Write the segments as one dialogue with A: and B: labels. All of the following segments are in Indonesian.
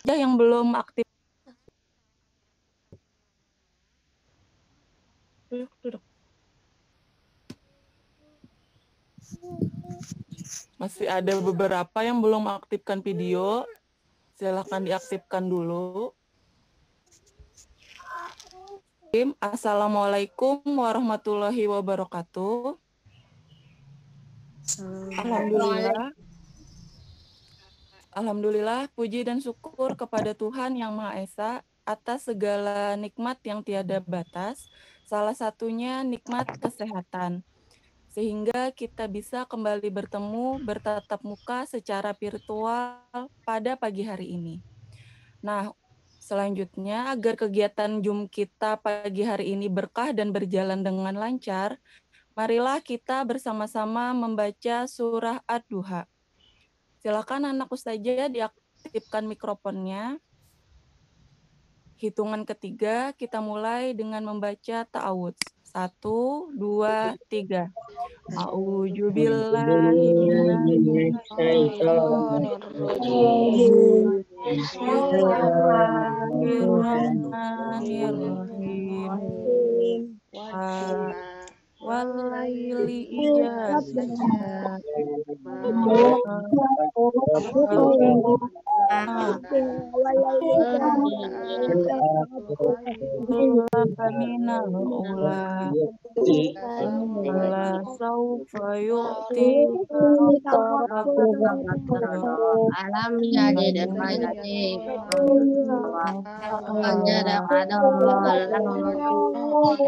A: Ya, yang belum aktif. Duduk. Masih ada beberapa yang belum aktifkan video. Silahkan diaktifkan dulu. Assalamualaikum warahmatullahi wabarakatuh. Alhamdulillah. Alhamdulillah, puji dan syukur kepada Tuhan Yang Maha Esa atas segala nikmat yang tiada batas, salah satunya nikmat kesehatan. Sehingga kita bisa kembali bertemu, bertatap muka secara virtual pada pagi hari ini. Nah, selanjutnya agar kegiatan Zoom kita pagi hari ini berkah dan berjalan dengan lancar, marilah kita bersama-sama membaca surah Ad-Duha. Silakan anak ustazah diaktifkan mikrofonnya. Hitungan ketiga, kita mulai dengan membaca ta'awudz. 1, 2, 3. A'udzubillahi minasyaitonirrajim. Bismillahirrahmanirrahim. Walaili idza saja. Minal ula wala saufa yu'tika
B: alam ya de kaidati wajada kadal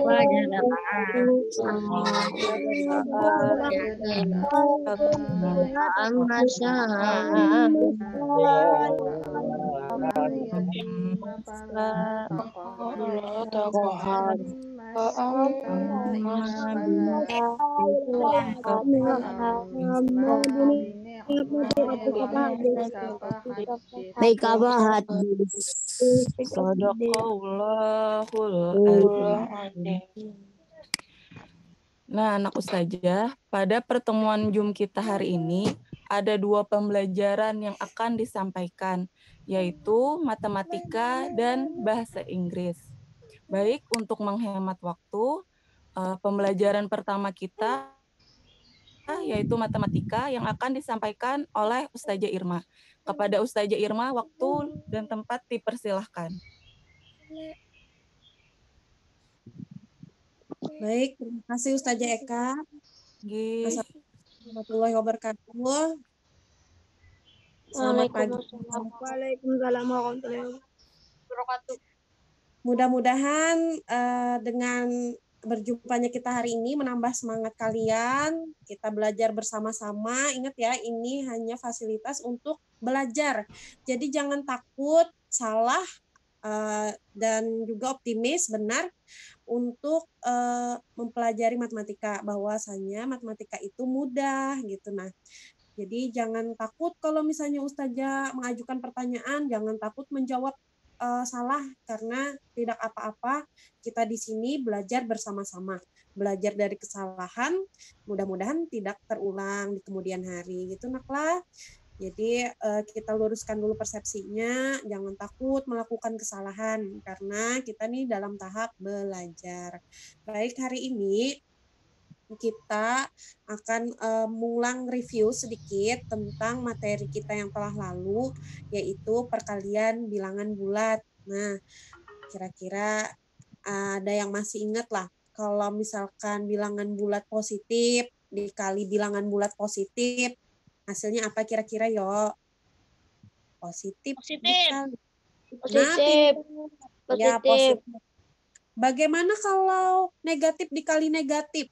B: wajada baik kabar
A: Sadaqallahul azim. Nah, anak ustazah, pada pertemuan Zoom kita hari ini ada 2 pembelajaran yang akan disampaikan, yaitu matematika dan bahasa Inggris. Baik, untuk menghemat waktu, pembelajaran pertama kita yaitu matematika yang akan disampaikan oleh Ustazah Irma. Kepada Ustazah Irma, waktu dan tempat dipersilahkan.
C: Baik, terima kasih Ustazah Eka. Assalamualaikum warahmatullahi wabarakatuh. Selamat pagi.
D: Waalaikumsalam warahmatullahi wabarakatuh.
C: Mudah-mudahan dengan berjumpanya kita hari ini menambah semangat kalian. Kita belajar bersama-sama. Ingat ya, ini hanya fasilitas untuk belajar. Jadi jangan takut, salah, dan juga optimis, benar, untuk mempelajari matematika. Bahwasanya matematika itu mudah gitu. Nah, jadi jangan takut kalau misalnya Ustazah mengajukan pertanyaan, jangan takut menjawab salah, karena tidak apa-apa, kita di sini belajar bersama-sama, belajar dari kesalahan, mudah-mudahan tidak terulang di kemudian hari gitu naklah. Jadi kita luruskan dulu persepsinya, jangan takut melakukan kesalahan karena kita nih dalam tahap belajar. Baik, hari ini kita akan mengulang review sedikit tentang materi kita yang telah lalu, yaitu perkalian bilangan bulat. Nah, kira-kira ada yang masih ingat lah, kalau misalkan bilangan bulat positif dikali bilangan bulat positif, hasilnya apa kira-kira yo? Positif. Dikali.
D: Positif.
C: Nah, ya, positif. Bagaimana kalau negatif dikali negatif?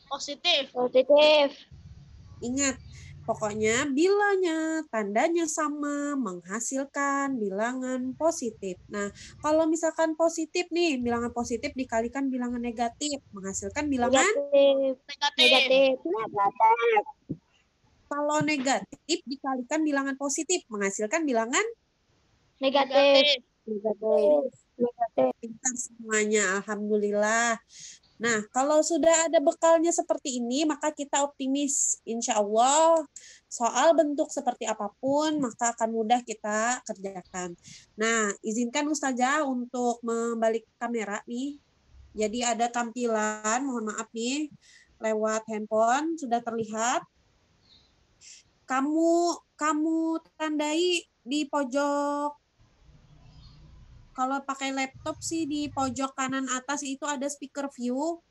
D: Positif.
C: Ingat, pokoknya bilanya, tandanya sama, menghasilkan bilangan positif. Nah, kalau misalkan positif nih, bilangan positif dikalikan bilangan negatif, menghasilkan bilangan
D: Negatif.
C: Kalau negatif dikalikan bilangan positif, menghasilkan bilangan
D: Negatif.
C: Pintar semuanya, alhamdulillah. Nah, kalau sudah ada bekalnya seperti ini, maka kita optimis. Insya Allah, soal bentuk seperti apapun, maka akan mudah kita kerjakan. Nah, izinkan Ustazah untuk membalik kamera nih. Jadi ada tampilan, mohon maaf nih, lewat handphone, sudah terlihat. Kamu tandai di pojok, kalau pakai laptop sih di pojok kanan atas itu ada speaker view.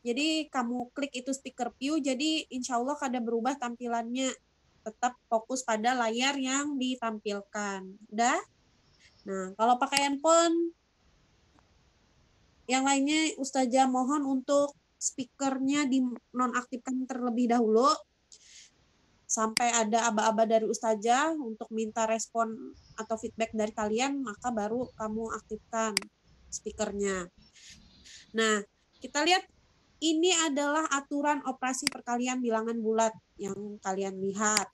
C: Jadi kamu klik itu speaker view, jadi insya Allah kada berubah tampilannya. Tetap fokus pada layar yang ditampilkan. Udah? Nah, kalau pakai handphone, yang lainnya Ustazah mohon untuk speakernya dinonaktifkan terlebih dahulu. Sampai ada aba-aba dari Ustazah untuk minta respon atau feedback dari kalian, maka baru kamu aktifkan speakernya. Nah, kita lihat ini adalah aturan operasi perkalian bilangan bulat yang kalian lihat.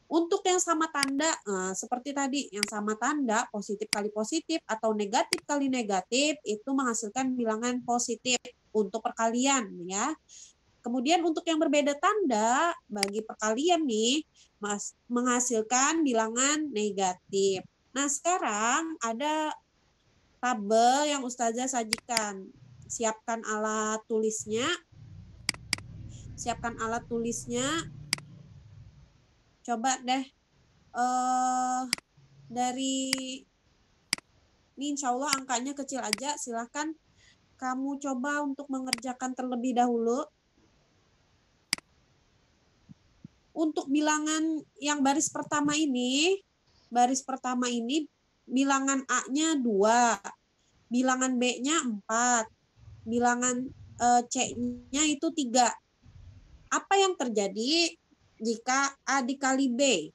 C: Untuk yang sama tanda, seperti tadi, yang sama tanda, positif kali positif atau negatif kali negatif, itu menghasilkan bilangan positif untuk perkalian. Ya. Kemudian untuk yang berbeda tanda, bagi perkalian nih, menghasilkan bilangan negatif. Nah, sekarang ada tabel yang Ustazah sajikan. Siapkan alat tulisnya. Coba deh dari ini insya Allah angkanya kecil aja. Silahkan kamu coba untuk mengerjakan terlebih dahulu. Untuk bilangan yang baris pertama ini bilangan A-nya 2, bilangan B-nya 4, bilangan C-nya itu 3. Apa yang terjadi jika A dikali B?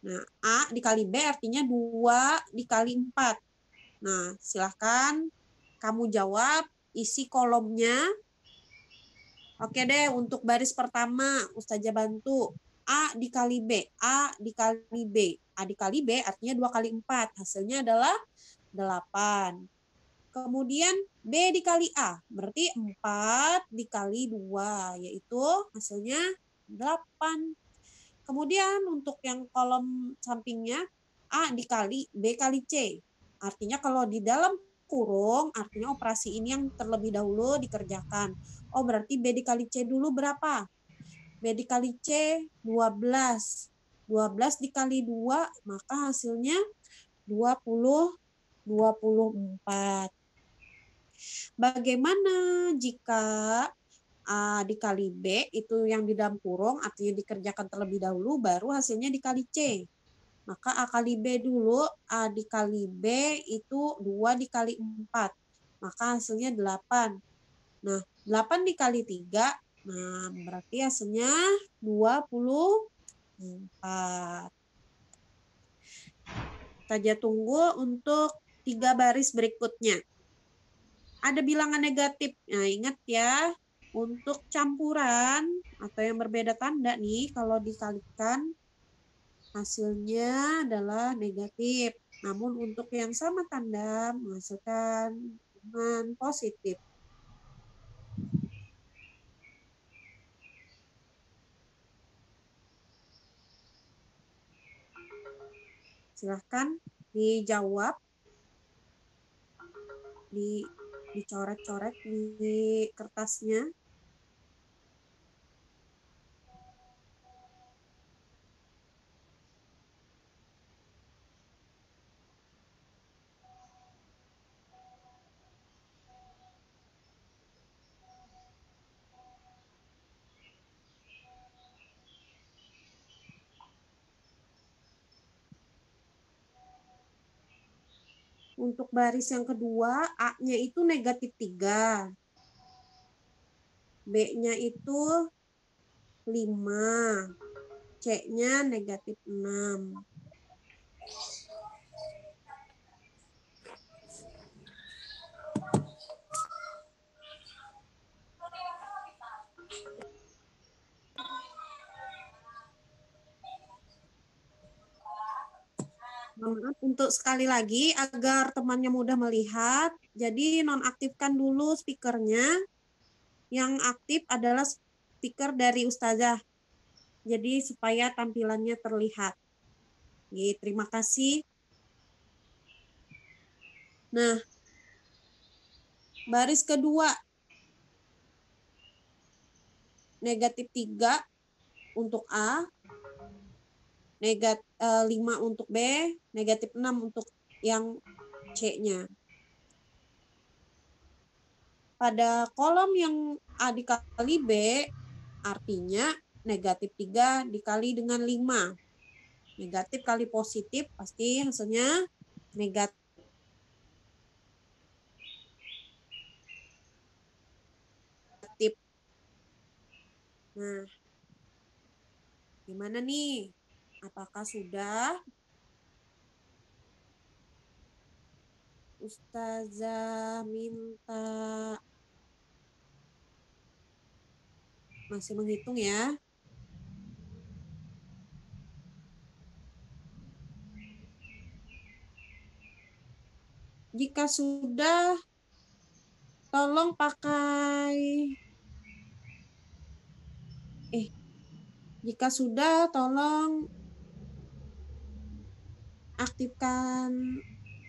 C: Nah, A dikali B artinya 2 dikali 4. Nah, silahkan kamu jawab, isi kolomnya. Oke deh, untuk baris pertama, Ustazah bantu. A dikali B, A dikali B. A dikali B artinya 2 kali 4. Hasilnya adalah 8. Kemudian B dikali A, berarti 4 dikali 2, yaitu hasilnya 8. Kemudian untuk yang kolom sampingnya, A dikali B kali C. Artinya kalau di dalam kurung, artinya operasi ini yang terlebih dahulu dikerjakan. Oh, berarti B dikali C dulu berapa? B dikali C 12. 12 dikali 2, maka hasilnya 24. Bagaimana jika A dikali B itu yang di dalam kurung, artinya dikerjakan terlebih dahulu, baru hasilnya dikali C. Maka A kali B dulu, A dikali B itu 2 dikali 4. Maka hasilnya 8. Nah, 8 dikali 3, nah berarti hasilnya 24. Saja tunggu untuk 3 baris berikutnya. Ada bilangan negatif. Nah, ingat ya, untuk campuran atau yang berbeda tanda nih, kalau dikalikan hasilnya adalah negatif. Namun untuk yang sama tanda menghasilkan bilangan positif. Silahkan dijawab, dicoret-coret di kertasnya. Untuk baris yang kedua, A-nya itu negatif 3. B-nya itu 5. C-nya negatif 6. Maaf untuk sekali lagi agar temannya mudah melihat. Jadi nonaktifkan dulu speakernya. Yang aktif adalah speaker dari Ustazah. Jadi supaya tampilannya terlihat. Oke, terima kasih. Nah, baris kedua. -3 untuk A, 5 untuk B, -6 untuk yang C-nya. Pada kolom yang A dikali B, artinya -3 dikali dengan 5. Negatif kali positif, pasti hasilnya negatif. Nah, gimana nih? Apakah sudah? Ustazah minta masih menghitung ya. Jika sudah, tolong pakai jika sudah tolong aktifkan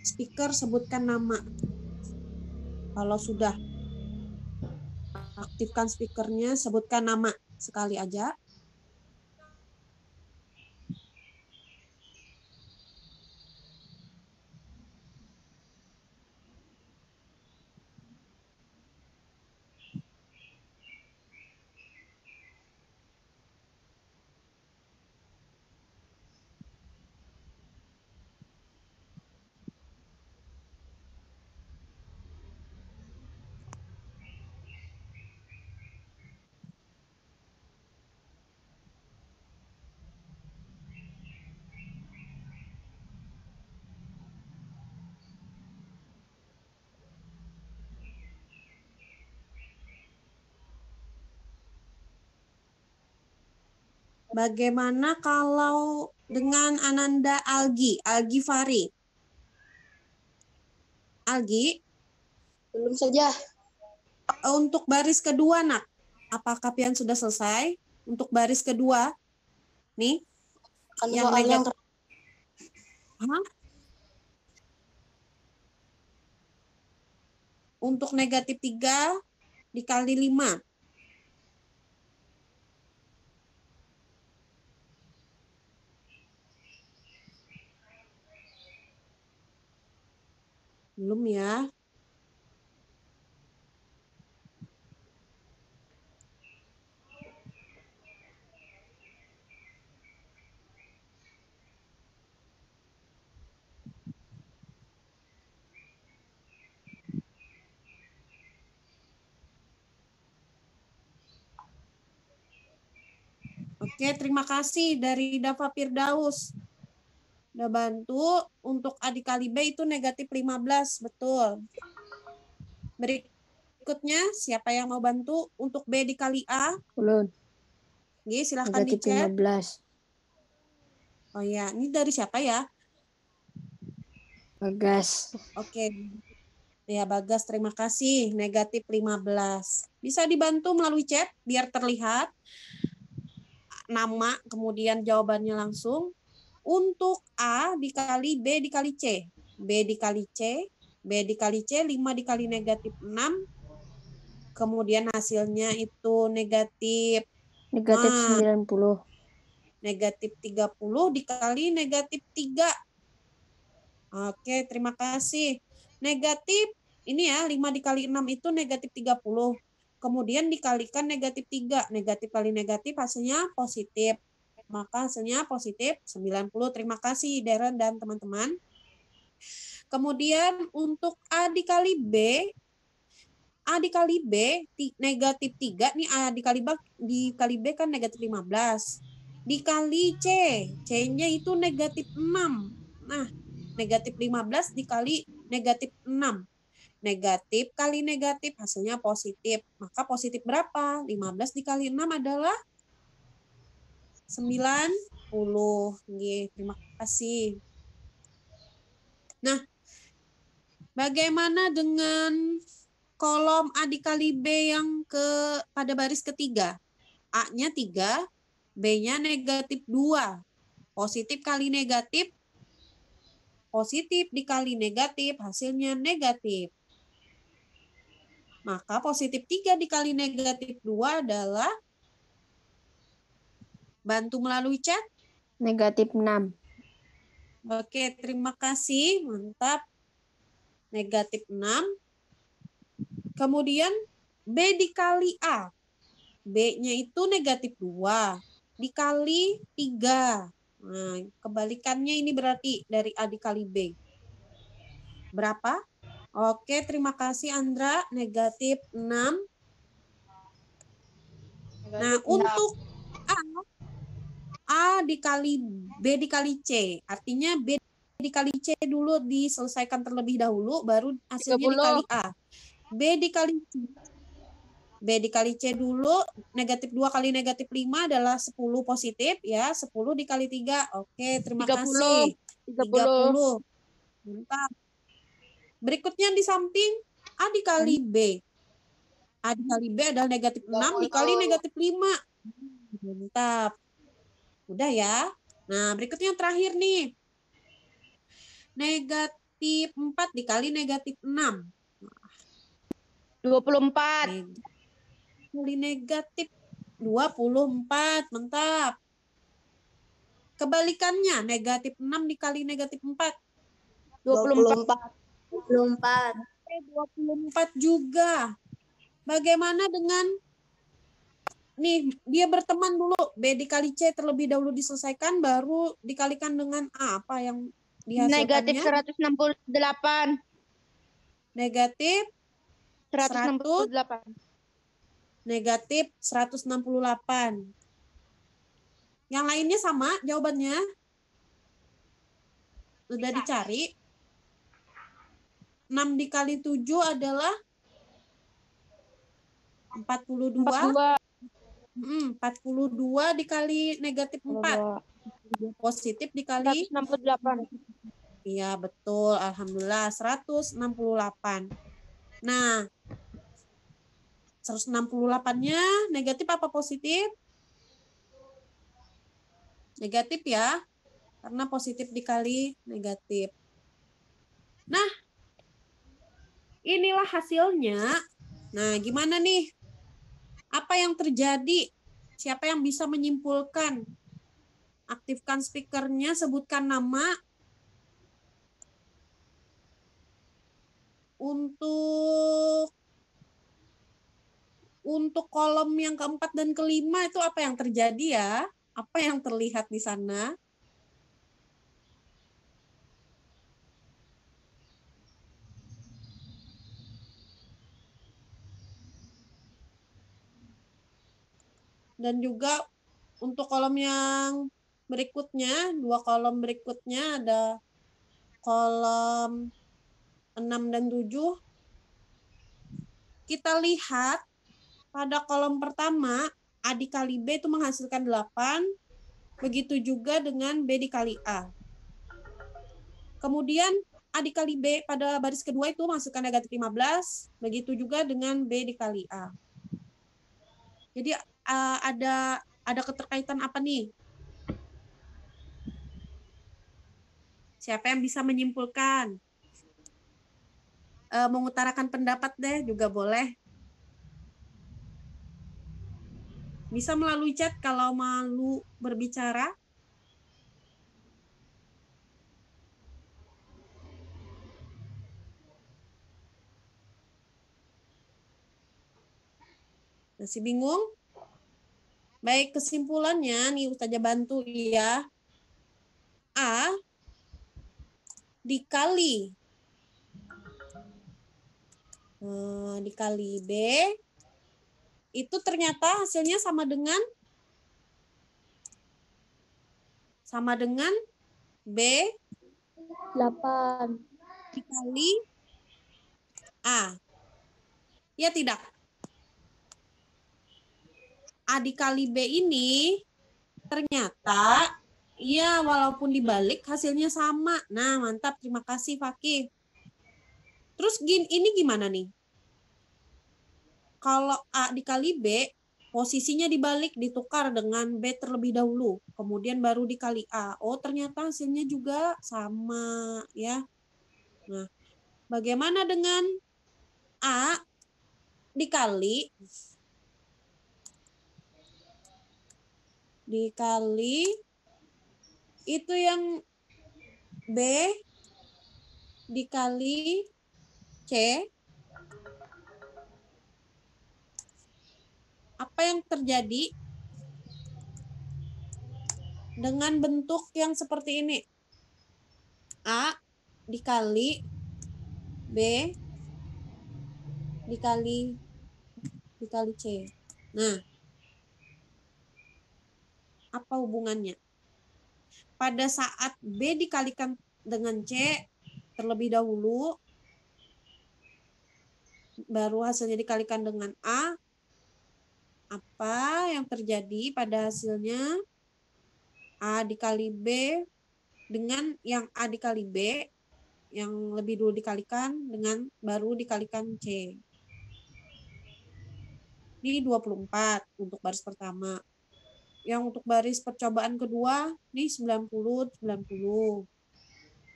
C: speaker, sebutkan nama. Kalau sudah aktifkan speakernya, sebutkan nama sekali aja. Bagaimana kalau dengan Ananda Algi Fari? Algi,
D: Belum saja.
C: untuk baris kedua, Nak. Apakah pian sudah selesai? Untuk baris kedua, nih,
D: Kan
C: yang
D: soal yang
C: negatif. Hah? Untuk -3 dikali 5. Belum ya? Oke, terima kasih dari Dava Firdaus. Udah bantu. Untuk A dikali B itu -15, betul. Berikutnya, siapa yang mau bantu? Untuk B dikali A,
D: belum.
C: Oke, silahkan di
D: Negatif
C: chat.
D: 15.
C: Oh ya, ini dari siapa ya?
D: Bagas.
C: Oke. Ya, Bagas, terima kasih. -15. Bisa dibantu melalui chat biar terlihat nama, kemudian jawabannya langsung. Untuk A dikali B dikali C. B dikali C, B dikali C, 5 dikali -6. Kemudian hasilnya itu negatif
D: Negatif 90.
C: negatif 30 dikali -3. Oke, terima kasih. Negatif, ini ya, 5 dikali 6 itu negatif 30. Kemudian dikalikan -3. Negatif kali negatif hasilnya positif. Maka hasilnya positif 90. Terima kasih, Darren dan teman-teman. Kemudian untuk A dikali B, negatif 3. Nih A dikali B kan negatif 15. Dikali C, C-nya itu negatif 6. Nah, negatif 15 dikali negatif 6. Negatif kali negatif hasilnya positif. Maka positif berapa? 15 dikali 6 adalah 90. Terima kasih. Nah, bagaimana dengan kolom A dikali B yang pada baris ketiga. A-nya 3, B-nya negatif 2. Positif kali negatif, positif dikali negatif, hasilnya negatif. Maka positif 3 dikali negatif 2 adalah, bantu melalui chat.
D: Negatif 6.
C: Oke, terima kasih. Mantap. Negatif 6. Kemudian B dikali A. B-nya itu negatif 2 dikali 3. Nah, kebalikannya ini berarti dari A dikali B. Berapa? Oke, terima kasih Andra. Negatif 6. Nah, untuk A dikali B dikali C. Artinya B dikali C dulu diselesaikan terlebih dahulu, baru hasilnya
B: 30.
C: dikali A. B dikali C dulu, negatif 2 kali negatif 5 adalah 10 positif, ya. 10 dikali 3. Oke, terima
B: 30.
C: kasih. 30. Mantap. Berikutnya di samping A dikali B. A dikali B adalah negatif 6 dikali negatif 5. Mantap. Udah ya. Nah, berikutnya yang terakhir nih. Negatif 4 dikali negatif 6.
B: 24.
C: Kali negatif 24. Mantap. Kebalikannya, negatif 6 dikali negatif 4.
B: 24.
D: 24.
C: 24 juga. Bagaimana dengan, nih, dia berteman dulu. B dikali C terlebih dahulu diselesaikan, baru dikalikan dengan A. Apa yang
B: Negatif
C: dihasilkannya?
B: 168.
C: Negatif
B: 168.
C: negatif 168. Yang lainnya sama jawabannya? Sudah dicari? 6 dikali 7 adalah 42. 42 dikali negatif 4. Positif dikali
B: 168.
C: iya, betul. Alhamdulillah, 168. Nah, 168-nya negatif apa positif? Negatif ya, karena positif dikali negatif. Nah, inilah hasilnya. Nah, gimana nih? Apa yang terjadi? Siapa yang bisa menyimpulkan? Aktifkan speakernya, sebutkan nama. Untuk kolom yang keempat dan kelima itu apa yang terjadi ya? Apa yang terlihat di sana? Dan juga untuk kolom yang berikutnya, 2 kolom berikutnya ada kolom 6 dan 7. Kita lihat pada kolom pertama, A dikali B itu menghasilkan 8. Begitu juga dengan B dikali A. Kemudian A dikali B pada baris kedua itu menghasilkan negatif 15. Begitu juga dengan B dikali A. Jadi ada keterkaitan apa nih? Siapa yang bisa menyimpulkan? Mengutarakan pendapat deh juga boleh. Bisa melalui chat kalau malu berbicara. Masih bingung? Baik, kesimpulannya nih Ustazah bantu ya. A dikali B itu ternyata hasilnya sama dengan B
D: 8.
C: dikali A. Ya tidak? A dikali B ini ternyata ya walaupun dibalik hasilnya sama. Nah, mantap. Terima kasih Fakih. Terus ini gimana nih? Kalau A dikali B, posisinya dibalik, ditukar dengan B terlebih dahulu, kemudian baru dikali A. Oh, ternyata hasilnya juga sama ya. Nah, bagaimana dengan A dikali itu yang B dikali C, apa yang terjadi dengan bentuk yang seperti ini? A dikali B dikali C. Nah, apa hubungannya? Pada saat B dikalikan dengan C terlebih dahulu, baru hasilnya dikalikan dengan A, apa yang terjadi pada hasilnya? A dikali B dengan yang A dikali B, yang lebih dulu dikalikan dengan baru dikalikan C. Ini 24 untuk baris pertama. Yang untuk baris percobaan kedua, ini 90, 90.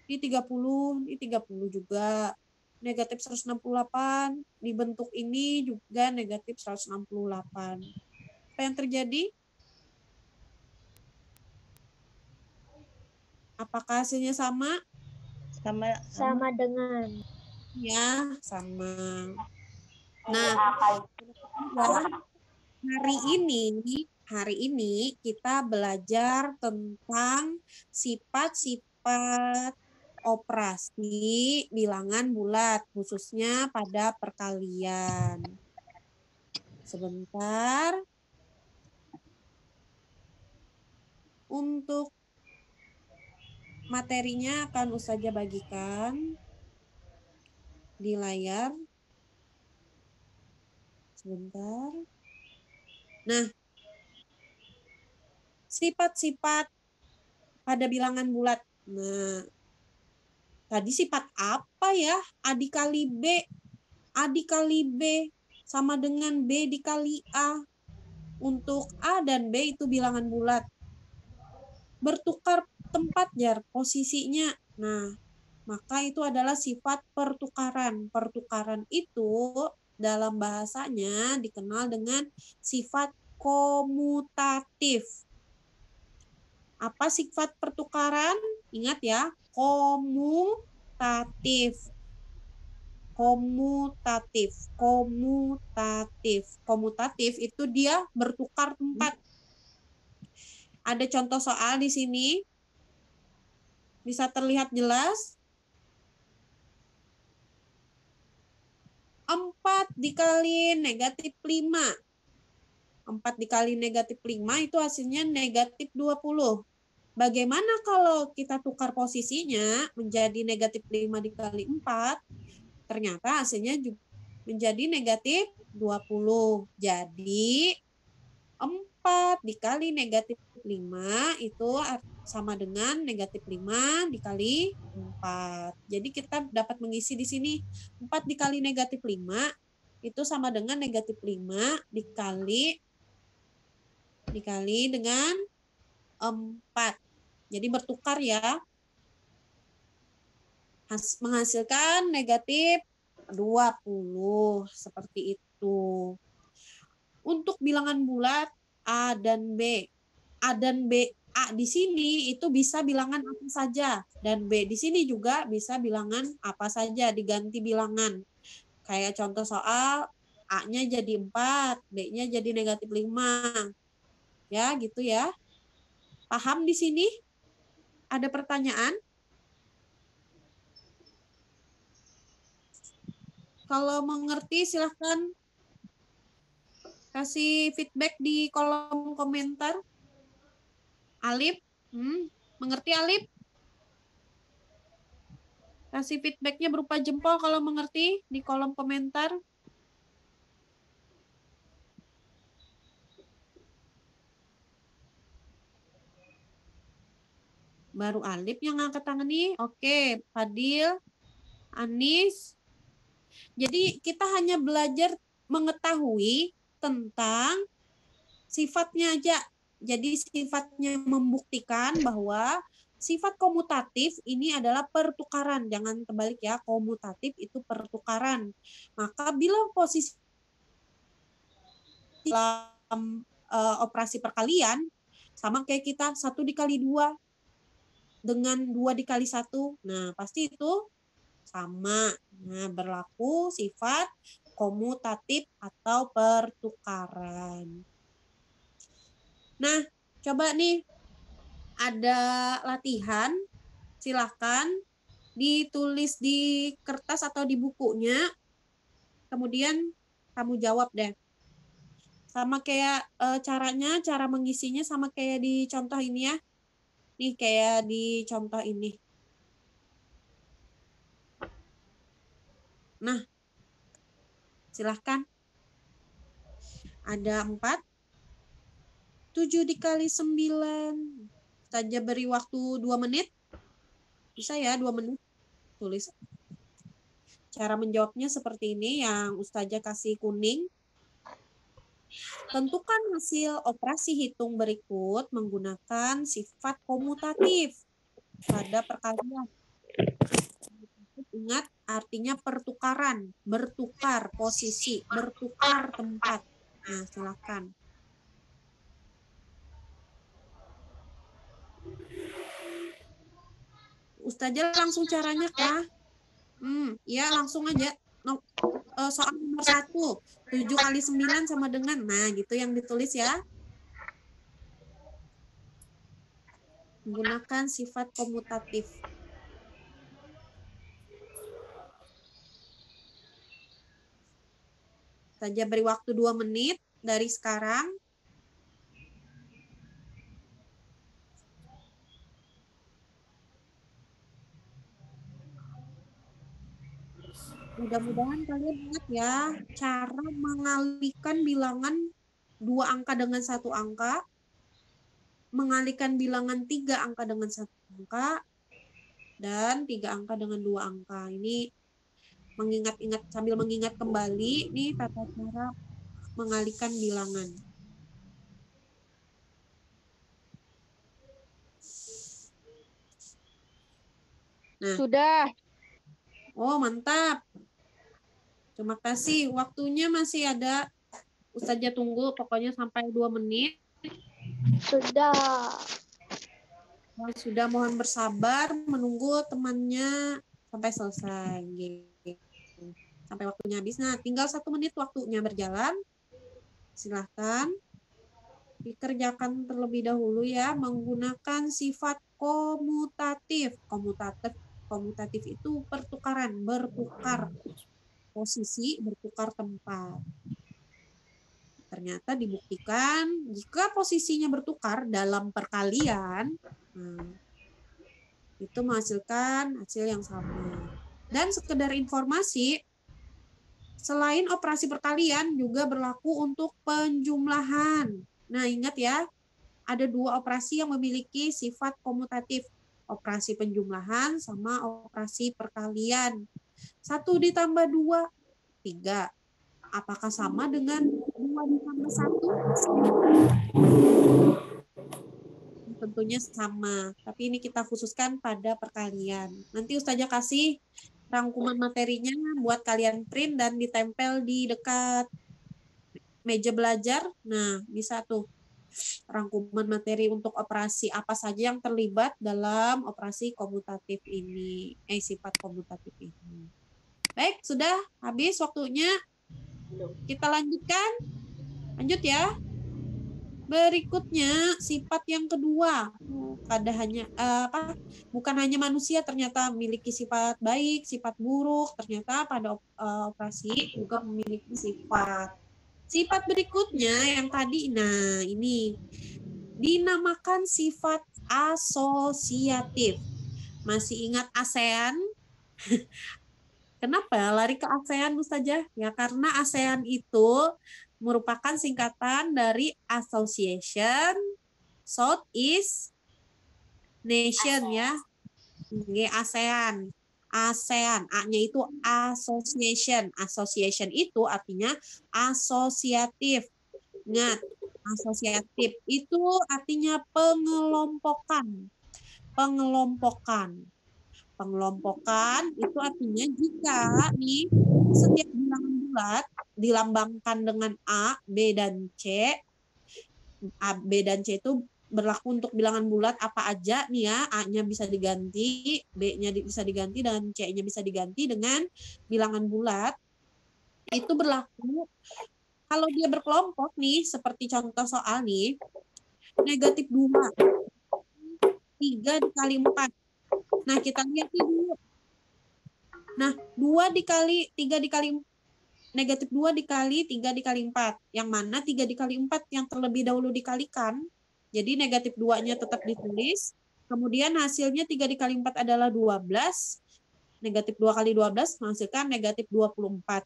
C: Ini 30, ini 30 juga. Negatif 168, dibentuk ini juga negatif 168. Apa yang terjadi? Apakah hasilnya sama?
D: Sama dengan.
C: Ya, sama. Nah, hari ini kita belajar tentang sifat-sifat operasi bilangan bulat, khususnya pada perkalian. Sebentar. Untuk materinya akan Ustazah bagikan di layar. Sebentar. Nah, sifat-sifat pada bilangan bulat. Nah, tadi sifat apa ya? A dikali B. A dikali B sama dengan B dikali A. Untuk A dan B itu bilangan bulat. Bertukar tempat jar posisinya. Nah, maka itu adalah sifat pertukaran. Pertukaran itu dalam bahasanya dikenal dengan sifat komutatif. Apa sifat pertukaran? Ingat ya, komutatif. Komutatif itu dia bertukar tempat. Ada contoh soal di sini. Bisa terlihat jelas. 4 dikali negatif 5. 4 dikali negatif 5 itu hasilnya negatif 20. Bagaimana kalau kita tukar posisinya menjadi negatif 5 dikali 4? Ternyata hasilnya menjadi negatif 20. Jadi 4 dikali negatif 5 itu sama dengan negatif 5 dikali 4. Jadi kita dapat mengisi di sini 4 dikali negatif 5 itu sama dengan negatif 5 dikali dengan 4. Jadi bertukar ya. Menghasilkan negatif 20. Seperti itu. Untuk bilangan bulat A dan B. A dan B, A di sini itu bisa bilangan apa saja. Dan B di sini juga bisa bilangan apa saja, diganti bilangan. Kayak contoh soal, A-nya jadi 4, B-nya jadi negatif 5. Ya, gitu ya. Paham di sini? Ada pertanyaan? Kalau mengerti silahkan kasih feedback di kolom komentar. Alif, mengerti Alif? Kasih feedbacknya berupa jempol kalau mengerti di kolom komentar. Baru Alif yang angkat tangan nih. Oke, Fadil, Anis. Jadi kita hanya belajar mengetahui tentang sifatnya aja. Jadi sifatnya membuktikan bahwa sifat komutatif ini adalah pertukaran. Jangan terbalik ya, komutatif itu pertukaran. Maka bila posisi dalam operasi perkalian, sama kayak kita 1 dikali 2 dengan 2 dikali 1. Nah, pasti itu sama. Nah, berlaku sifat komutatif atau pertukaran. Nah, coba nih ada latihan, silahkan ditulis di kertas atau di bukunya, kemudian kamu jawab deh. Sama kayak caranya, cara mengisinya sama kayak di contoh ini ya. Nih kayak di contoh ini. Nah, silahkan. Ada 4. 7 dikali 9. Saja beri waktu 2 menit. Bisa ya 2 menit. Tulis. Cara menjawabnya seperti ini yang Ustazah kasih kuning. Tentukan hasil operasi hitung berikut menggunakan sifat komutatif pada perkalian. Ingat, artinya pertukaran, bertukar posisi, bertukar tempat. Nah, silakan. Ustazah langsung caranya kah? Ya langsung aja. Soal nomor 1, 7 kali 9 sama dengan, nah gitu yang ditulis ya. Menggunakan sifat komutatif. Saja beri waktu 2 menit dari sekarang. Mudah-mudahan kalian ingat ya, cara mengalihkan bilangan 2 angka dengan 1 angka, mengalihkan bilangan 3 angka dengan 1 angka, dan 3 angka dengan 2 angka. Ini mengingat-ingat sambil mengingat kembali nih tata cara mengalihkan bilangan. Nah.
B: Sudah.
C: Oh, mantap. Terima kasih. Waktunya masih ada. Ustazah tunggu pokoknya sampai 2 menit.
D: Sudah.
C: Sudah, mohon bersabar menunggu temannya sampai selesai. Sampai waktunya habis. Nah, tinggal 1 menit waktunya berjalan. Silahkan dikerjakan terlebih dahulu ya menggunakan sifat komutatif. Komutatif itu pertukaran, bertukar posisi, bertukar tempat. Ternyata dibuktikan jika posisinya bertukar dalam perkalian, itu menghasilkan hasil yang sama. Dan sekedar informasi, selain operasi perkalian juga berlaku untuk penjumlahan. Nah, ingat ya, ada 2 operasi yang memiliki sifat komutatif. Operasi penjumlahan sama operasi perkalian. 1 ditambah 2, 3. Apakah sama dengan 2 ditambah 1? Tentunya sama. Tapi ini kita khususkan pada perkalian. Nanti Ustazah kasih rangkuman materinya buat kalian print dan ditempel di dekat meja belajar. Nah, bisa tuh rangkuman materi untuk operasi apa saja yang terlibat dalam operasi komutatif ini, sifat komutatif ini. Baik, sudah habis waktunya. Kita lanjutkan. Lanjut ya. Berikutnya sifat yang kedua. Bukan hanya manusia ternyata memiliki sifat baik, sifat buruk. Ternyata pada operasi juga memiliki sifat. Sifat berikutnya yang tadi, nah ini dinamakan sifat asosiatif. Masih ingat ASEAN? Kenapa lari ke ASEAN, Ustazah? Ya karena ASEAN itu merupakan singkatan dari Association Southeast Nation ya. ASEAN. ASEAN. A-nya itu association. Association itu artinya asosiatif. Ingat, asosiatif itu artinya pengelompokan. Pengelompokan. Pengelompokan itu artinya jika nih setiap bilangan bulat dilambangkan dengan A, B, dan C. A, B, dan C itu berlaku untuk bilangan bulat apa aja nih ya. A-nya bisa diganti, B-nya bisa diganti, dan C-nya bisa diganti dengan bilangan bulat. Itu berlaku kalau dia berkelompok nih, seperti contoh soal nih, negatif 2. 3 dikali 4. Nah, kita lihat nih dulu. Nah, 2 dikali 3 dikali negatif 2 dikali 3 dikali 4. Yang mana 3 dikali 4 yang terlebih dahulu dikalikan. Jadi negatif 2-nya tetap ditulis. Kemudian hasilnya 3 dikali 4 adalah 12. Negatif 2 kali 12 menghasilkan negatif 24.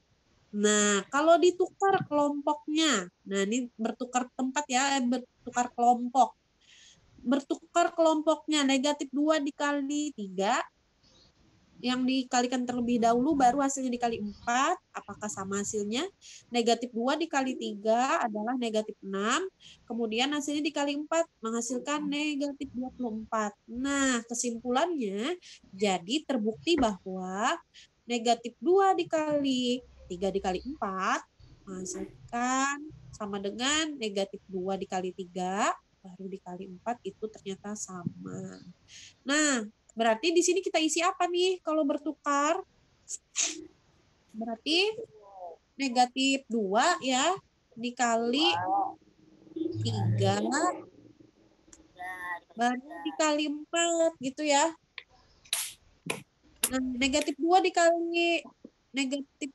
C: Nah, kalau ditukar kelompoknya. Nah, ini bertukar tempat ya, bertukar kelompok. Bertukar kelompoknya negatif 2 dikali 3. Yang dikalikan terlebih dahulu baru hasilnya dikali 4. Apakah sama hasilnya? Negatif 2 dikali 3 adalah negatif 6. Kemudian hasilnya dikali 4 menghasilkan negatif 24. Nah, kesimpulannya jadi terbukti bahwa negatif 2 dikali 3 dikali 4 menghasilkan sama dengan negatif 2 dikali 3 baru dikali 4 itu ternyata sama. Nah, berarti di sini kita isi apa nih kalau bertukar? Berarti negatif 2 ya dikali 3 baru dikali 4 gitu ya. Nah, negatif 2 dikali 3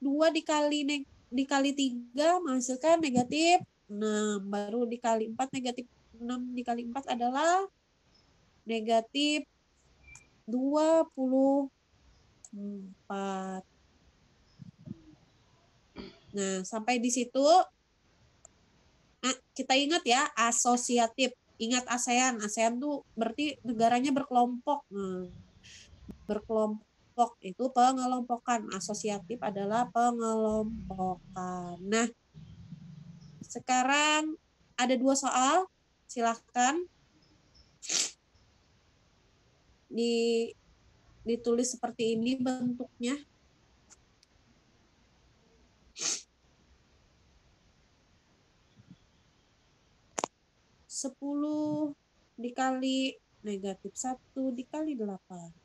C: menghasilkan negatif 6. Baru dikali 4, negatif 6 dikali 4 adalah negatif 24. Nah, sampai di situ kita ingat ya, asosiatif. Ingat ASEAN. ASEAN tuh berarti negaranya berkelompok. Berkelompok itu pengelompokan. Asosiatif adalah pengelompokan. Nah, sekarang ada 2 soal. Silahkan ditulis seperti ini bentuknya. 10 dikali negatif 1 dikali 8.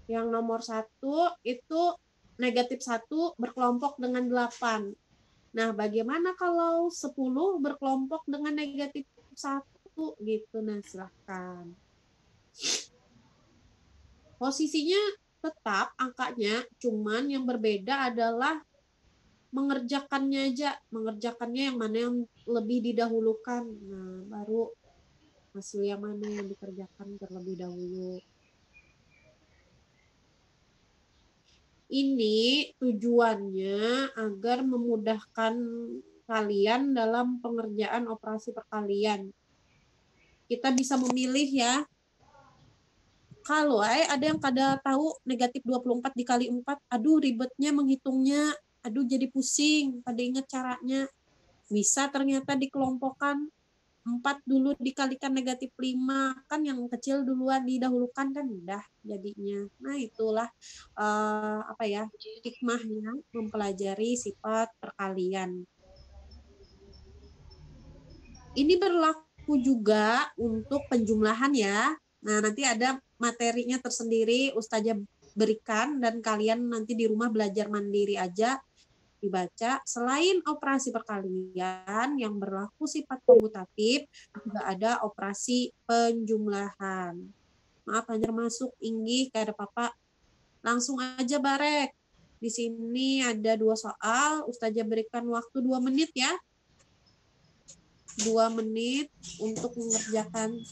C: Yang nomor 1 itu negatif 1 berkelompok dengan 8. Nah, bagaimana kalau 10 berkelompok dengan negatif 1 gitu? Nah, silahkan. Posisinya tetap angkanya, cuman yang berbeda adalah mengerjakannya aja. Mengerjakannya yang mana yang lebih didahulukan. Nah, baru hasil yang mana yang dikerjakan terlebih dahulu. Ini tujuannya agar memudahkan kalian dalam pengerjaan operasi perkalian. Kita bisa memilih ya. Kalau ada yang kada tahu negatif 24 dikali 4, aduh ribetnya menghitungnya, aduh jadi pusing, pada ingat caranya. Bisa ternyata dikelompokkan 4 dulu dikalikan negatif 5, kan yang kecil duluan didahulukan kan mudah jadinya. Nah, itulah hikmahnya mempelajari sifat perkalian. Ini berlaku juga untuk penjumlahan ya. Nah, nanti ada materinya tersendiri Ustazah berikan dan kalian nanti di rumah belajar mandiri aja dibaca. Selain operasi perkalian yang berlaku sifat komutatif, juga ada operasi penjumlahan. Maaf, hanya masuk inggih kayak ada Papa. Langsung aja Barek. Di sini ada 2 soal, Ustazah berikan waktu 2 menit ya. 2 menit untuk mengerjakan.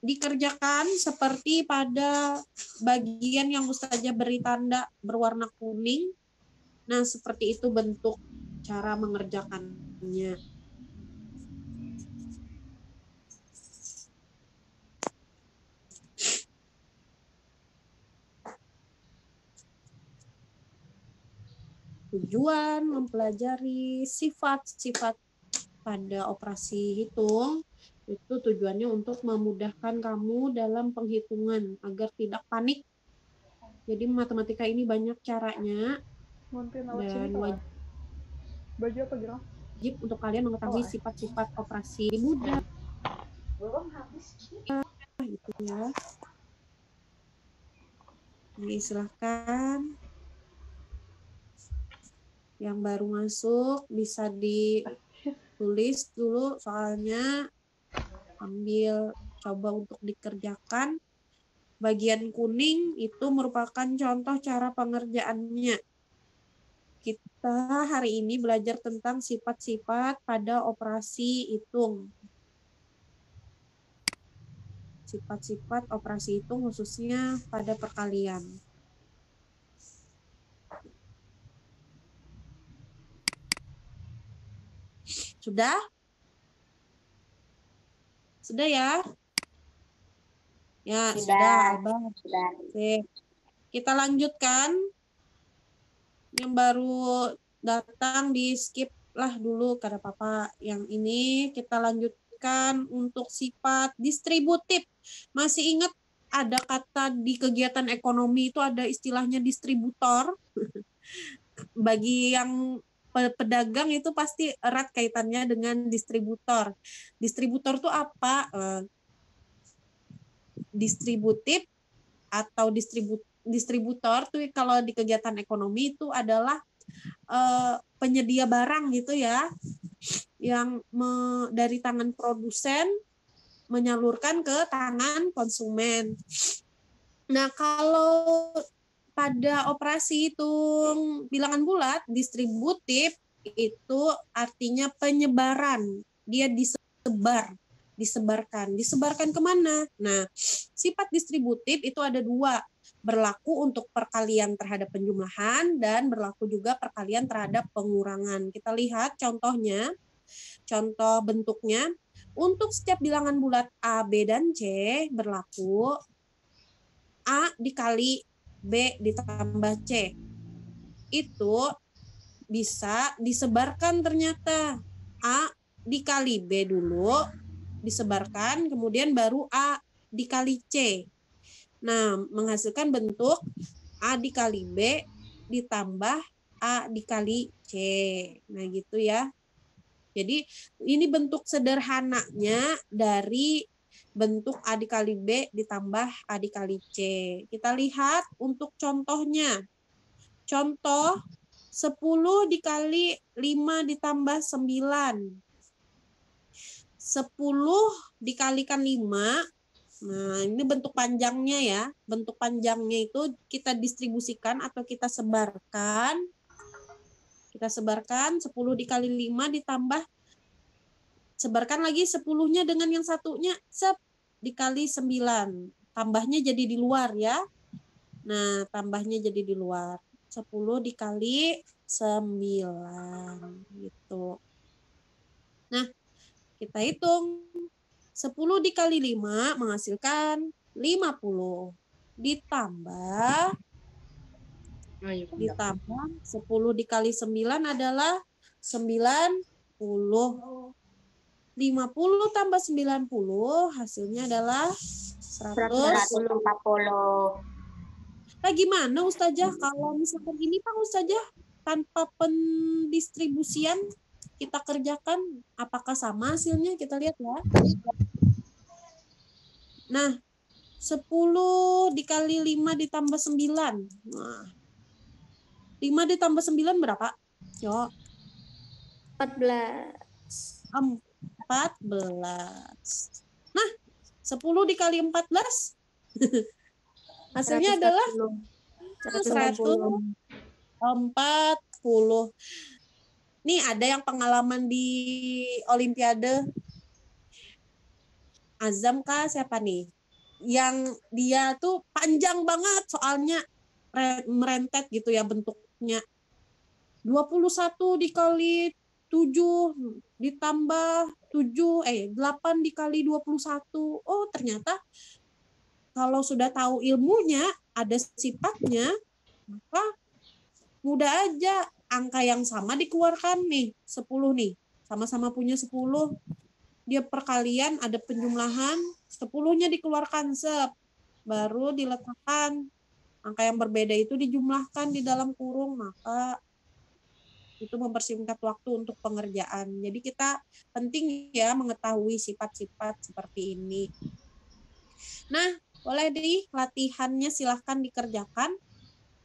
C: Dikerjakan seperti pada bagian yang Ustazah beri tanda berwarna kuning. Nah, seperti itu bentuk cara mengerjakannya. Tujuan mempelajari sifat-sifat pada operasi hitung itu tujuannya untuk memudahkan kamu dalam penghitungan agar tidak panik. Jadi matematika ini banyak caranya dan
E: Baju apa gerak?
C: wajib untuk kalian mengetahui sifat-sifat operasi mudah
E: Belum habis.
C: gitu ya. Ini silahkan yang baru masuk bisa ditulis dulu soalnya, ambil coba untuk dikerjakan. Bagian kuning itu merupakan contoh cara pengerjaannya. Kita hari ini belajar tentang sifat-sifat pada operasi hitung. Sifat-sifat operasi hitung khususnya pada perkalian. Sudah? Sudah ya? Ya, sudah, Abang. Oke. Kita lanjutkan. Yang baru datang di skip lah dulu kata Papa. Yang ini kita lanjutkan untuk sifat distributif. Masih ingat ada kata di kegiatan ekonomi itu ada istilahnya distributor. Bagi yang pedagang itu pasti erat kaitannya dengan distributor. Distributor itu apa? Distributif atau distributor tuh kalau di kegiatan ekonomi itu adalah penyedia barang gitu ya, yang dari tangan produsen menyalurkan ke tangan konsumen. Nah, kalau pada operasi hitung bilangan bulat, distributif itu artinya penyebaran. Dia disebarkan kemana? Nah, sifat distributif itu ada 2, berlaku untuk perkalian terhadap penjumlahan dan berlaku juga perkalian terhadap pengurangan. Kita lihat contohnya, contoh bentuknya. Untuk setiap bilangan bulat A, B, dan C berlaku A dikali B ditambah C. Itu bisa disebarkan ternyata. A dikali B dulu, disebarkan, kemudian baru A dikali C. Nah, menghasilkan bentuk A dikali B ditambah A dikali C. Nah, gitu ya. Jadi, ini bentuk sederhananya dari bentuk A dikali B ditambah A dikali C. Kita lihat untuk contohnya. Contoh 10 dikali 5 ditambah 9. 10 dikalikan 5. Nah, ini bentuk panjangnya ya. Bentuk panjangnya itu kita distribusikan atau kita sebarkan. Kita sebarkan 10 dikali 5 ditambah, sebarkan lagi 10-nya dengan yang satunya, dikali 9. Tambahnya jadi di luar ya. Nah, tambahnya jadi di luar. 10 dikali 9 gitu. Nah, kita hitung. 10 dikali 5 menghasilkan 50. Ditambah 10 dikali 9 adalah 90. 50 tambah 90 hasilnya adalah 140. Nah, gimana Ustazah kalau misalkan ini Pak Ustazah tanpa pendistribusian kita kerjakan, apakah sama hasilnya? Kita lihat ya. Nah, 10 dikali 5 ditambah 9. Nah, 5 ditambah 9 berapa? Yuk.
D: 14.
C: 14. Nah, 10 dikali 14. Hasilnya adalah 140. Nih ada yang pengalaman di Olimpiade. Azam kah siapa nih? Yang dia tuh panjang banget soalnya merentet gitu ya bentuknya. 21 dikali 7 ditambah 8 dikali 21. Oh, ternyata kalau sudah tahu ilmunya, ada sifatnya, maka mudah aja angka yang sama dikeluarkan nih, 10 nih. Sama-sama punya 10. Dia perkalian ada penjumlahan, 10-nya dikeluarkan baru diletakkan angka yang berbeda itu dijumlahkan di dalam kurung, maka itu mempersingkat waktu untuk pengerjaan. Jadi kita penting ya mengetahui sifat-sifat seperti ini. Nah, boleh di latihannya silahkan dikerjakan.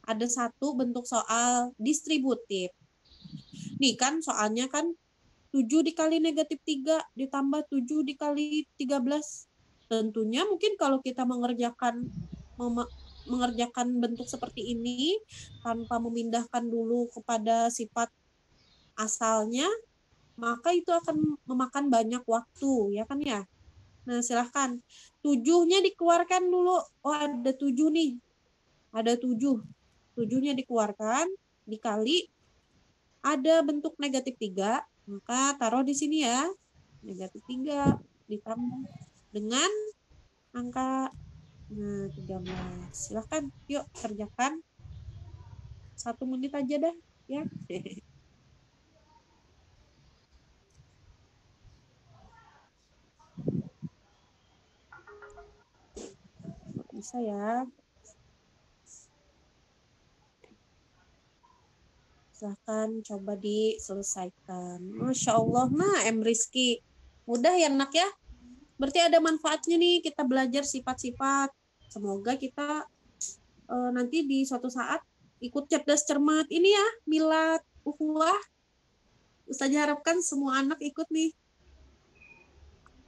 C: Ada satu bentuk soal distributif. Nih kan soalnya kan 7 dikali negatif 3 ditambah 7 dikali 13. Tentunya mungkin kalau kita mengerjakan bentuk seperti ini tanpa memindahkan dulu kepada sifat asalnya, maka itu akan memakan banyak waktu, ya kan ya? Nah, silahkan. 7-nya dikeluarkan dulu. Oh, ada 7 nih. Ada 7. 7-nya dikeluarkan, dikali. Ada bentuk negatif 3, maka taruh di sini ya. Negatif 3 ditambah dengan angka 13. Silahkan, yuk kerjakan. 1 menit aja dah, ya. Bisa ya. Silahkan coba diselesaikan. Masya Allah, nah Rizky. Mudah ya nak ya. Berarti ada manfaatnya nih kita belajar sifat-sifat. Semoga kita nanti di suatu saat ikut cerdas cermat ini ya, milad ukhuwah. Ustazah harapkan semua anak ikut nih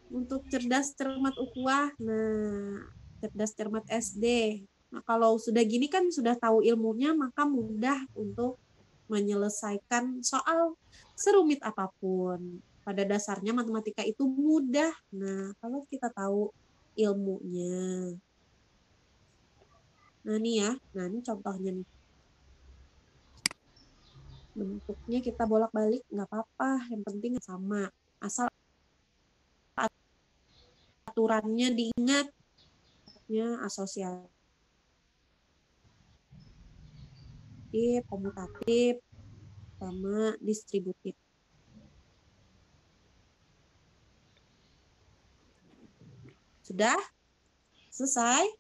C: untuk cerdas cermat ukhuwah. Nah, cerdas cermat SD. Nah, kalau sudah gini kan sudah tahu ilmunya, maka mudah untuk menyelesaikan soal serumit apapun. Pada dasarnya matematika itu mudah. Nah, kalau kita tahu ilmunya. Nah, ini ya. Nah, ini contohnya nih. Bentuknya kita bolak-balik nggak apa-apa. Yang penting sama. Asal aturannya diingat. Asosiatif, komutatif, sama distributif. Sudah? Selesai?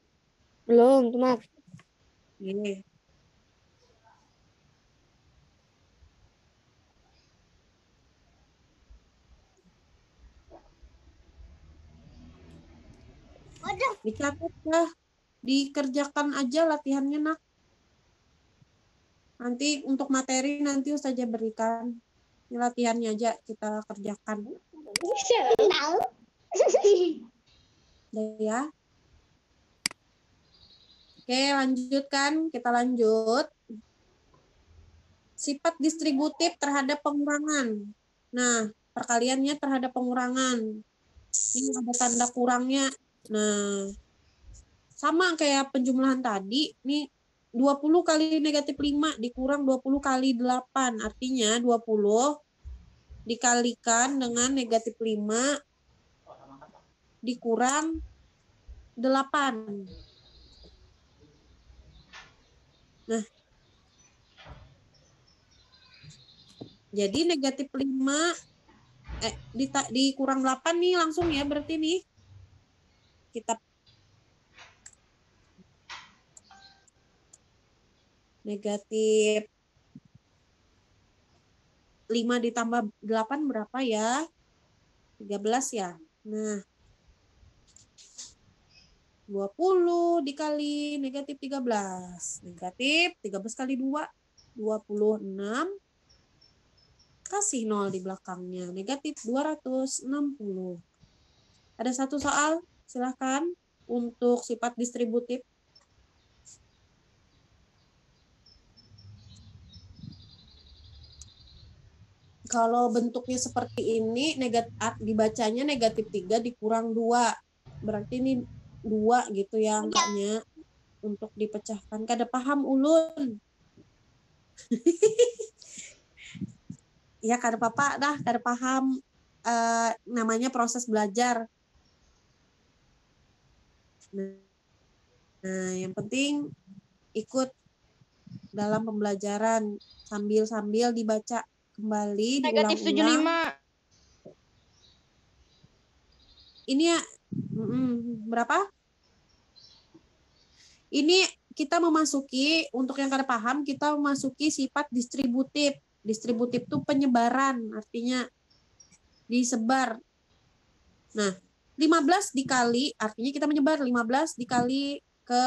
D: Belum, Mas.
C: Oke. Dicatat ya. Dikerjakan aja latihannya nak. Nanti untuk materi nanti Ustazah berikan. Ini latihannya aja kita kerjakan. Udah ya. Oke, lanjutkan. Kita lanjut. Sifat distributif terhadap pengurangan. Nah, perkaliannya terhadap pengurangan. Ini ada tanda kurangnya. Nah, sama kayak penjumlahan tadi. Nih, 20 kali negatif 5 dikurang 20 kali 8. Artinya 20 dikalikan dengan negatif 5 dikurang 8. Nah, jadi negatif 5 dikurang 8 nih langsung ya berarti nih. Kita negatif 5 ditambah 8 berapa ya? 13 ya. Nah, 20 dikali negatif 13. Negatif 13 kali 2, 26. Kasih 0 di belakangnya. Negatif 260. Ada satu soal, silahkan untuk sifat distributif. Kalau bentuknya seperti ini, dibacanya negatif 3 dikurang 2. Berarti ini 2 gitu ya angkanya untuk dipecahkan. Kada paham ulun? Ya kada apa-apa dah, kada paham. Namanya proses belajar. Nah, yang penting ikut dalam pembelajaran sambil dibaca kembali,
B: Negatif
C: diulang-ulang.
B: 75.
C: Ini ya, berapa? Ini kita memasuki, untuk yang kada paham, kita memasuki sifat distributif. Distributif itu penyebaran, artinya disebar. Nah, 15 dikali, artinya kita menyebar 15 dikali ke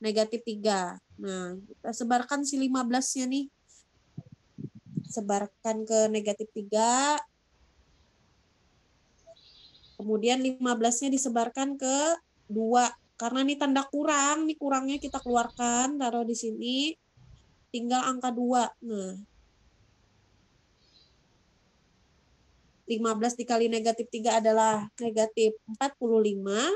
C: negatif 3. Nah, kita sebarkan si 15-nya nih. Sebarkan ke negatif 3. Kemudian 15-nya disebarkan ke 2. Karena ini tanda kurang, nih kurangnya kita keluarkan, taruh di sini. Tinggal angka 2. Nah, 15 dikali negatif 3 adalah negatif 45.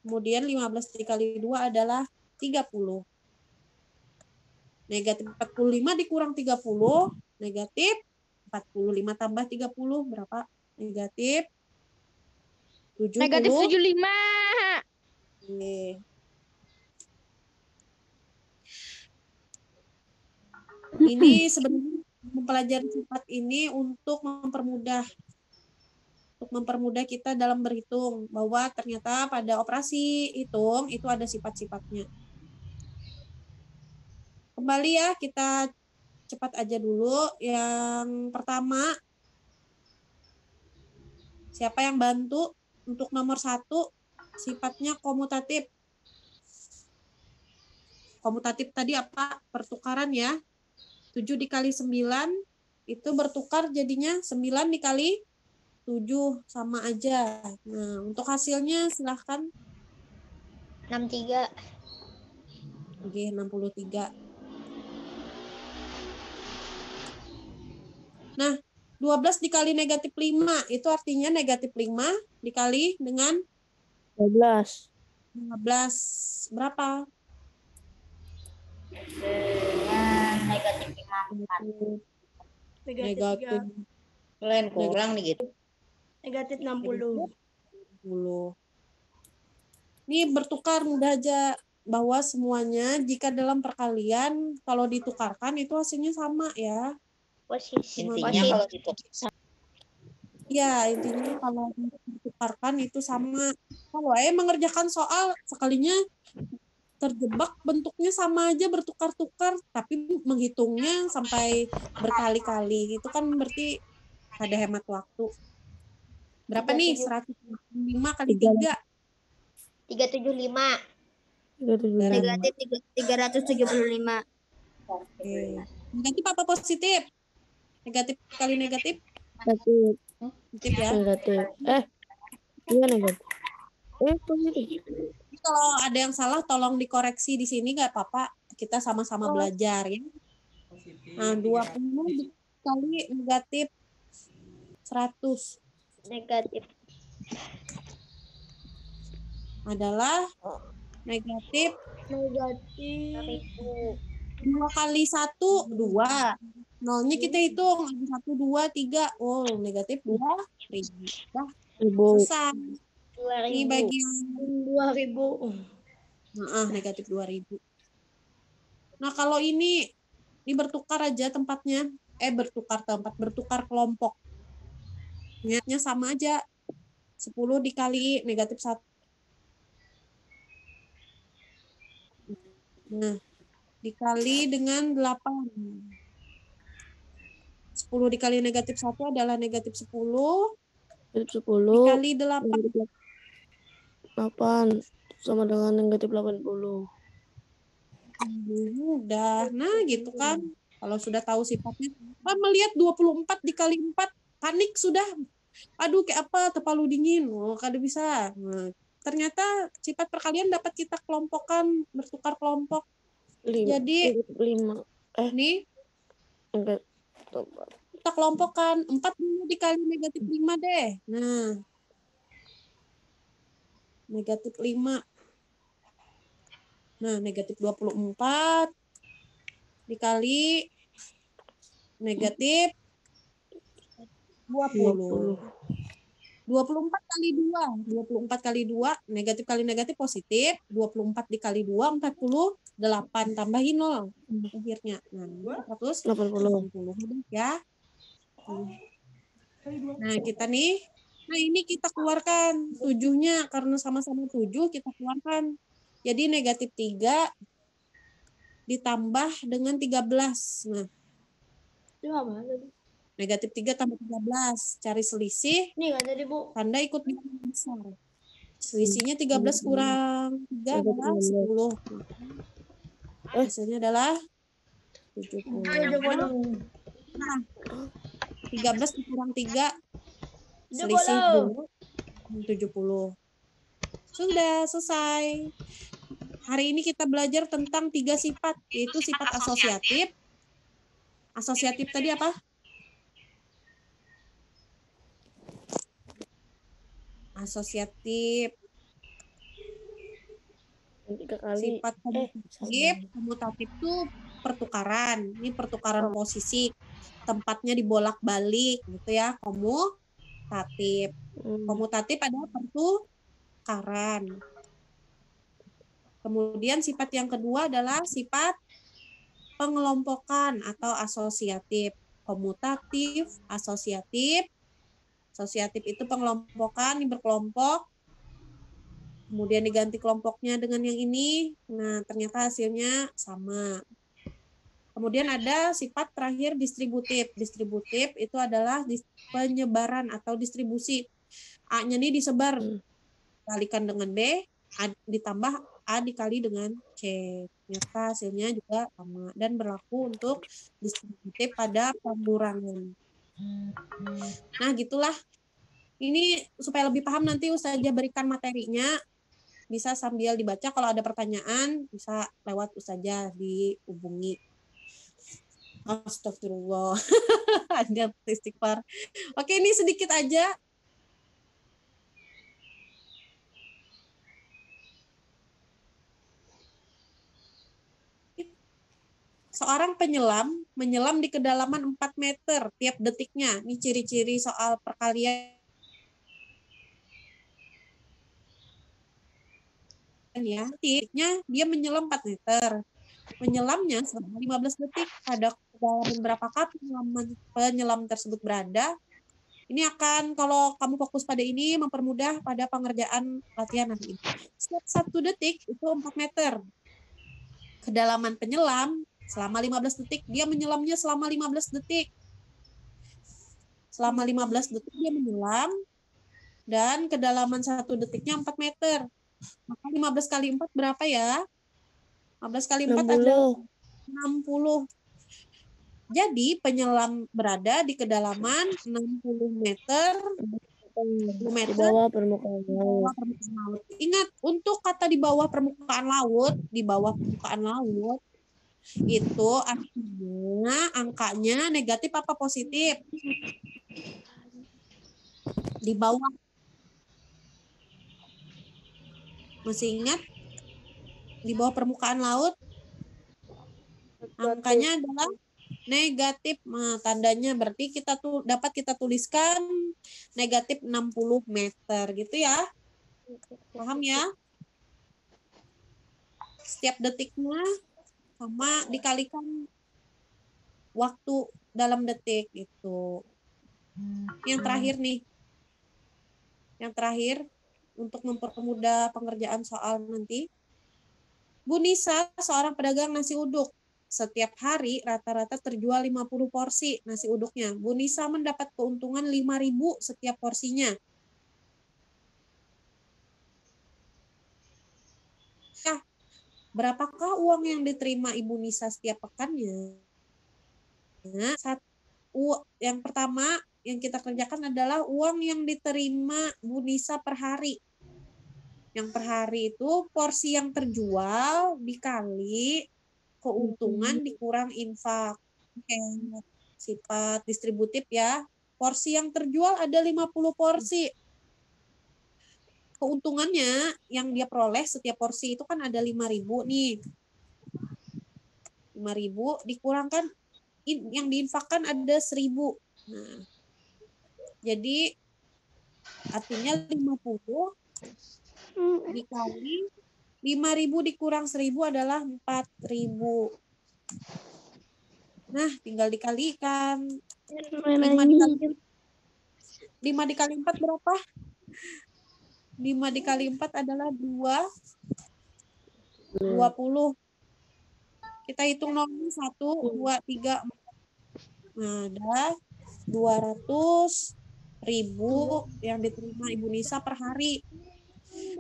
C: Kemudian 15 dikali 2 adalah 30. Negatif 45 dikurang 30, negatif 45 tambah 30, berapa? Negatif 70.
B: Negatif 75.
C: Oke. Ini sebenarnya mempelajari sifat ini untuk mempermudah kita dalam berhitung, bahwa ternyata pada operasi hitung itu ada sifat-sifatnya. Kembali ya, kita cepat aja dulu. Yang pertama, siapa yang bantu untuk nomor 1? Sifatnya komutatif. Komutatif tadi apa? Pertukaran ya. 7 dikali 9 itu bertukar jadinya 9 dikali 7 sama aja. Nah, untuk hasilnya silahkan.
B: 63.
C: Oke, 63. Nah, 12 dikali negatif 5 itu artinya negatif 5 dikali dengan
D: 12.
C: 15. Berapa?
E: Dengan negatif 54.
C: Negatif
B: Kalian kurang nih gitu.
E: Negatif 60.
C: 10. Ini bertukar mudah aja, bahwa semuanya jika dalam perkalian kalau ditukarkan itu hasilnya sama ya.
B: Intinya kalau gitu.
C: Ya, intinya kalau ditukarkan itu sama. Kalau mengerjakan soal sekalinya terjebak bentuknya sama aja bertukar-tukar, tapi menghitungnya sampai berkali-kali. Itu kan berarti ada hemat waktu. Berapa nih? 105 kali 3.
B: 375.
D: 375.
B: Negatif 375.
C: Oke. Negatif apa positif? Negatif kali negatif?
D: Negatif.
C: Negatif ya.
D: Negatif. Iya negatif. Positif.
C: Jadi kalau ada yang salah tolong dikoreksi di sini, nggak apa-apa. Kita sama-sama belajar ya. Nah, 20 kali negatif 100
B: Negatif.
C: adalah negatif 2 kali 1, 2. Nolnya kita hitung. 1, 2, 3. Oh, negatif 2. Dah,
D: Ibu.
C: selesai. Ini bagian
B: 2000.
C: negatif 2000. Nah, kalau ini bertukar aja tempatnya. Bertukar kelompok. Niatnya sama aja. 10 dikali negatif 1. Nah, dikali dengan 8. 10 dikali negatif 1 adalah negatif 10.
D: Negatif 10.
C: Dikali 8.
D: 8 sama dengan negatif 80.
C: Udah. Nah, gitu kan. Kalau sudah tahu sifatnya. Melihat 24 dikali 4. Panik sudah. Aduh, kayak apa? Terpalu dingin. Oh, kada bisa. Nah, ternyata sifat perkalian dapat kita kelompokkan. Bertukar kelompok.
D: 5.
C: Jadi,
D: 5.
C: nih. kita kelompokkan. 4 dulu dikali negatif 5 deh. Nah, negatif 5. Nah, negatif 24 dikali negatif 20. 24 kali 2. 24 kali 2, negatif kali negatif positif. 24 dikali 2, 48. Tambahin 0 akhirnya. Nah, 480 ya. Nah, kita nih. Nah, ini kita keluarkan 7-nya. Karena sama-sama 7, kita keluarkan. Jadi negatif 3 ditambah dengan 13. Nah,
B: Itu apa tadi?
C: negatif 3 tambah 13. Cari selisih.
B: Ini kan tadi, Bu.
C: Tanda ikut besar. Selisihnya 13 kurang 3 adalah 10. Hasilnya adalah 70. Nah, 13 kurang 3. Selisih 70. Sudah selesai. Hari ini kita belajar tentang 3 sifat, yaitu sifat asosiatif. Asosiatif tadi apa? Asosiatif.
D: 3 kali.
C: Sifat komutatif itu pertukaran. Ini pertukaran posisi. Tempatnya dibolak-balik gitu ya. Komutatif. Komutatif adalah pertukaran. Kemudian sifat yang kedua adalah sifat pengelompokan atau asosiatif. Komutatif, asosiatif. Asosiatif itu pengelompokan, ini berkelompok. Kemudian diganti kelompoknya dengan yang ini. Nah, ternyata hasilnya sama. Kemudian ada sifat terakhir distributif. Distributif itu adalah penyebaran atau distribusi. A-nya ini disebar. Kalikan dengan B, A ditambah A dikali dengan C. Ternyata hasilnya juga sama. Dan berlaku untuk distributif pada pengurangan. Nah, gitulah. Ini supaya lebih paham nanti Ustazah berikan materinya. Bisa sambil dibaca. Kalau ada pertanyaan, bisa lewat Ustazah dihubungi. Astagfirullah. Ada istighfar. Oke, ini sedikit aja. Seorang penyelam menyelam di kedalaman 4 meter tiap detiknya. Ini ciri-ciri soal perkalian ya. Detiknya dia menyelam 4 meter. Menyelamnya selama 15 detik. Pada kedalaman berapakah penyelam tersebut berada? Ini akan, kalau kamu fokus pada ini, mempermudah pada pengerjaan latihan nanti. Setiap 1 detik itu 4 meter. Kedalaman penyelam selama 15 detik. Dia menyelamnya selama 15 detik. Selama 15 detik dia menyelam. Dan kedalaman 1 detiknya 4 meter. Maka 15 kali 4 berapa ya? 15 kali 4 adalah 60. Jadi penyelam berada di kedalaman 60 meter.
D: Di bawah permukaan laut.
C: Ingat, untuk kata di bawah permukaan laut, itu artinya angkanya negatif apa positif? Di bawah. Masih ingat? Di bawah permukaan laut angkanya adalah negatif. Nah, tandanya berarti dapat kita tuliskan negatif 60 meter gitu ya. Paham ya? Setiap detiknya sama dikalikan waktu dalam detik gitu. Yang terakhir nih. Yang terakhir untuk mempermudah pengerjaan soal nanti. Bu Nisa, seorang pedagang nasi uduk. Setiap hari rata-rata terjual 50 porsi nasi uduknya. Bu Nisa mendapat keuntungan 5.000 setiap porsinya. Nah, berapakah uang yang diterima Ibu Nisa setiap pekannya? Nah, yang pertama yang kita kerjakan adalah uang yang diterima Bu Nisa per hari. Yang per hari itu porsi yang terjual dikali keuntungan dikurang infak. Oke. sifat distributif ya. Porsi yang terjual ada 50 porsi. Keuntungannya yang dia peroleh setiap porsi itu kan ada 5.000 nih. 5.000 dikurangkan yang diinfakkan ada 1.000. Nah, jadi artinya 50 dikali 5.000 dikurang 1.000 adalah 4.000. Nah, tinggal dikalikan. 5 dikali 4 berapa? 5 dikali 4 adalah 20. Kita hitung nolnya 1, 2, 3, 4. Nah, ada 200.000 yang diterima Ibu Nisa per hari.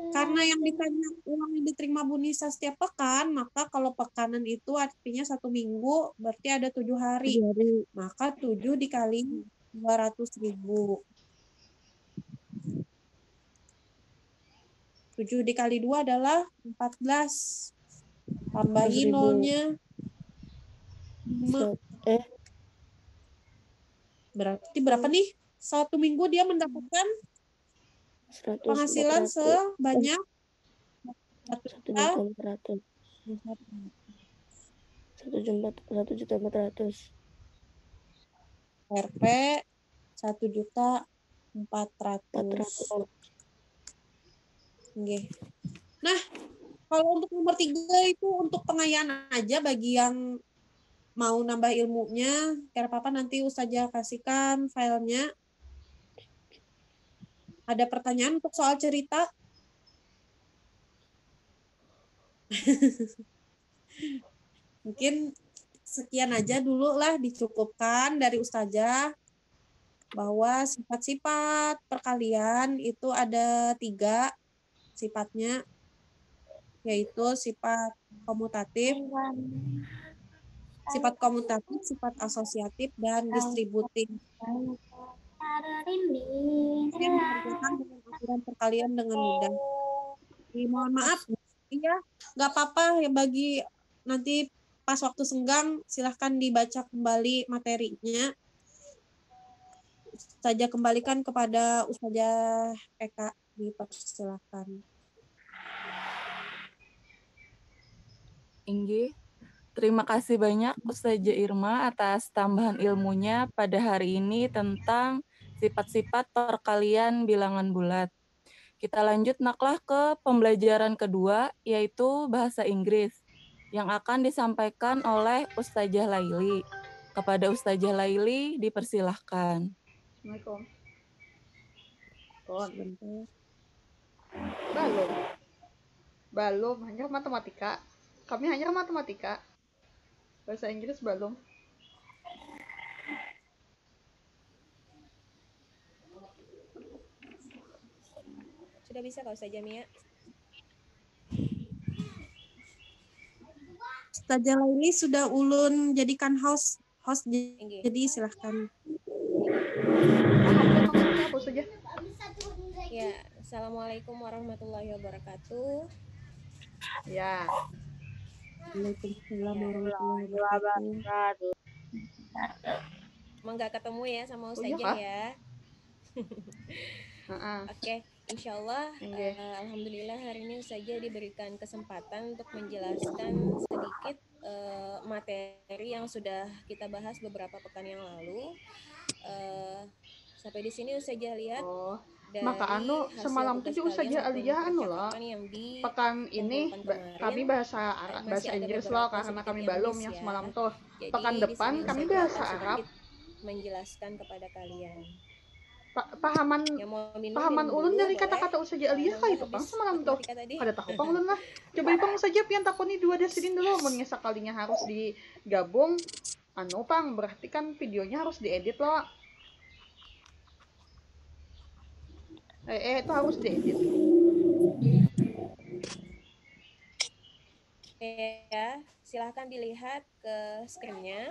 C: Karena yang ditanya uang yang diterima Bu Nisa setiap pekan, maka kalau pekanan itu artinya 1 minggu, berarti ada 7 hari. Maka 7 dikali 200.000. 7 dikali 2 adalah 14. Tambahin
D: 14.000.
C: nolnya. 5. Berarti berapa nih? 1 minggu dia mendapatkan
D: 100,
C: penghasilan
D: 400.
C: sebanyak
D: 1.400.000. 1.400.000.
C: RP 1.400.000. Oke. Nah, kalau untuk nomor 3 itu untuk pengayaan aja bagi yang mau nambah ilmunya. Kira apa nanti Ustazah kasihkan filenya. Ada pertanyaan untuk soal cerita? Mungkin sekian aja dulu lah, dicukupkan dari Ustazah bahwa sifat-sifat perkalian itu ada 3 sifatnya, yaitu sifat komutatif, sifat asosiatif, dan distributif. Yang mengerjakan dengan aturan perkalian dengan mudah. Mohon maaf, iya, nggak apa-apa ya, bagi nanti pas waktu senggang silahkan dibaca kembali materinya. Ustazah kembalikan kepada Ustazah Eka, dipersilakan.
A: Inggih. Terima kasih banyak Ustazah Irma atas tambahan ilmunya pada hari ini tentang sifat-sifat perkalian bilangan bulat. Kita lanjut naklah ke pembelajaran kedua, yaitu bahasa Inggris, yang akan disampaikan oleh Ustazah Laili. Kepada Ustazah Laili, dipersilahkan.
F: Assalamualaikum.
C: Sebentar.
F: Belum, hanya matematika. Kami hanya matematika. Bahasa Inggris belum.
G: Sudah bisa kalau Ustazah Mia?
C: Ustazah Laili sudah ulun jadikan host
G: Inggih.
C: jadi silahkan.
F: Apa maksudnya apa saja?
G: Ya, Assalamualaikum warahmatullahi wabarakatuh.
F: Ya.
C: Waalaikumsalam warahmatullahi wabarakatuh.
G: Emang nggak ketemu ya sama
F: Oh, iya
G: Ustazah
F: kah?
G: ya? Oke, insya Allah, alhamdulillah hari ini Ustazah diberikan kesempatan untuk menjelaskan sedikit materi yang sudah kita bahas beberapa pekan yang lalu. Sampai di sini Ustazah lihat
F: Maka
G: dari hasil
F: semalam
G: tugas
F: tuh
G: kalian
F: Ustazah
G: maupun
F: Alia lah.
G: percakapan yang
F: Pekan ini
G: dikumpulkan
F: kami
G: kemarin.
F: bahasa
G: Masih ada
F: Inggris
G: beberapa
F: loh karena
G: sedikit
F: kami
G: yang
F: belum
G: miss
F: yang
G: ya.
F: semalam tuh.
G: Jadi
F: Pekan
G: di
F: depan
G: sini
F: kami
G: Ustazah
F: bahasa
G: akan
F: Arab.
G: sedikit menjelaskan kepada kalian. Yang mau
F: Pahaman
G: minum
F: ulun
G: dulu,
F: dari
G: boleh?
F: kata-kata Ustazah Alia
G: Nunggu
F: kayak
G: habis
F: pang semalam tuh.
G: matematika tadi.
F: Kada tahu pang ulun lah. Coba ipang saja pian takoni dua desidin dulu. Mun sekalinya harus digabung, pang berarti kan videonya harus diedit loh. Itu harus diedit.
G: Ya, silahkan dilihat ke screen-nya.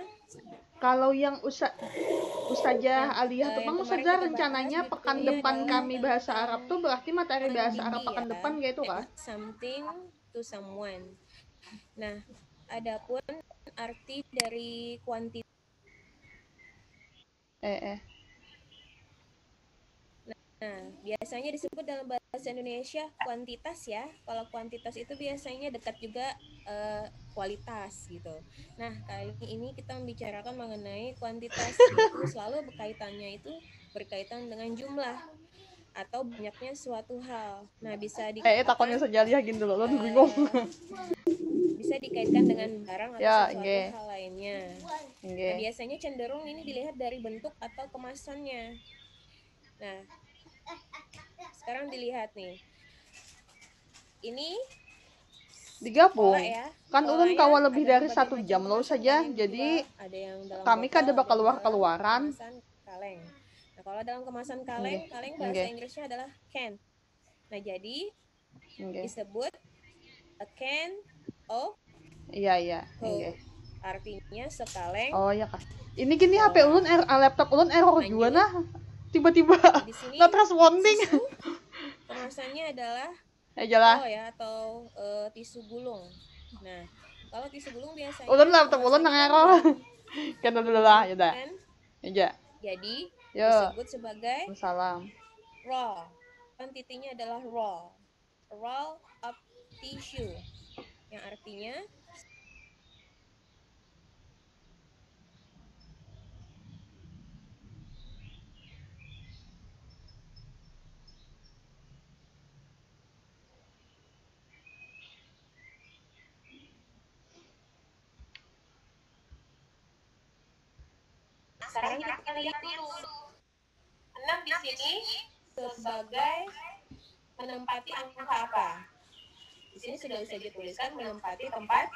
F: Kalau yang Ustazah Alia tuh
G: yang
F: pang
G: kemarin
F: Ustazah
G: kita
F: rencananya
G: bahas
F: pekan
G: betulnya
F: depan
G: adalah
F: kami bahasa
G: tentang
F: Arab tuh berarti materi bahasa Arab
G: quantity
F: pekan
G: ya,
F: depan gitu kah?
G: something to someone. Nah, adapun arti dari quantity
F: Eh.
G: Nah, biasanya disebut dalam bahasa Indonesia kuantitas ya. Kalau kuantitas itu biasanya dekat juga kualitas gitu. Nah, kali ini kita membicarakan mengenai kuantitas itu selalu berkaitan dengan jumlah atau banyaknya suatu hal. Nah, bisa
F: Takutnya
G: dikatakan
F: sejali gini dulu, lu bingung.
G: bisa dikaitkan dengan barang atau
F: Ya,
G: sesuatu hal lainnya. Nah,
F: nggih.
G: biasanya cenderung ini dilihat dari bentuk atau kemasannya. Nah, sekarang dilihat nih. Ini
F: Digabung.
G: ya.
F: Kan ulun
G: Polanya
F: kawa lebih
G: ada
F: dari
G: berbagai
F: 1
G: macam
F: jam lo
G: kemasan,
F: saja.
G: ada yang
F: Jadi
G: dua, ada yang dalam
F: kami
G: botol,
F: kada
G: ada
F: bakal
G: yang dalam
F: keluaran.
G: kemasan kaleng. Nah, kalau dalam kemasan kaleng, kaleng bahasa Inggrisnya adalah can. Nah, jadi disebut a can of
F: Iya.
G: Coke. Artinya sekaleng.
F: Oh ya Kak. Ini gini HP ulun laptop ulun error juga nah. Tiba-tiba
G: di sini
F: not responding.
G: Susu kemasannya adalah ya atau tisu gulung. Nah, kalau tisu gulung biasanya
F: ulun laptop ulun nang error. Kan dulu lah, ya dah. Ya.
G: Jadi
F: disebut
G: sebagai
F: salam.
G: raw. Kuantitinya adalah raw. Roll of tissue. Yang artinya sekarang kita lihat dulu. 6 di sini sebagai menempati angka apa? Di sini sudah bisa dituliskan menempati tempat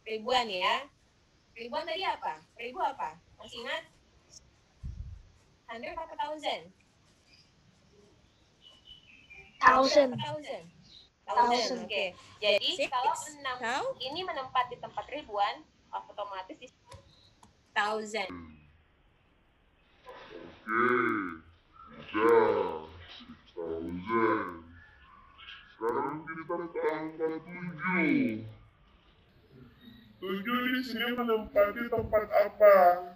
G: ribuan ya. Ribuan tadi apa? Ribu apa? Masih ingat? 100 apa 1000? 1000. Oke. Jadi kalau 6 ini menempati tempat ribuan, otomatis di 1000.
H: Sekarang kita ke angka 7. 7 di sini menempati tempat apa?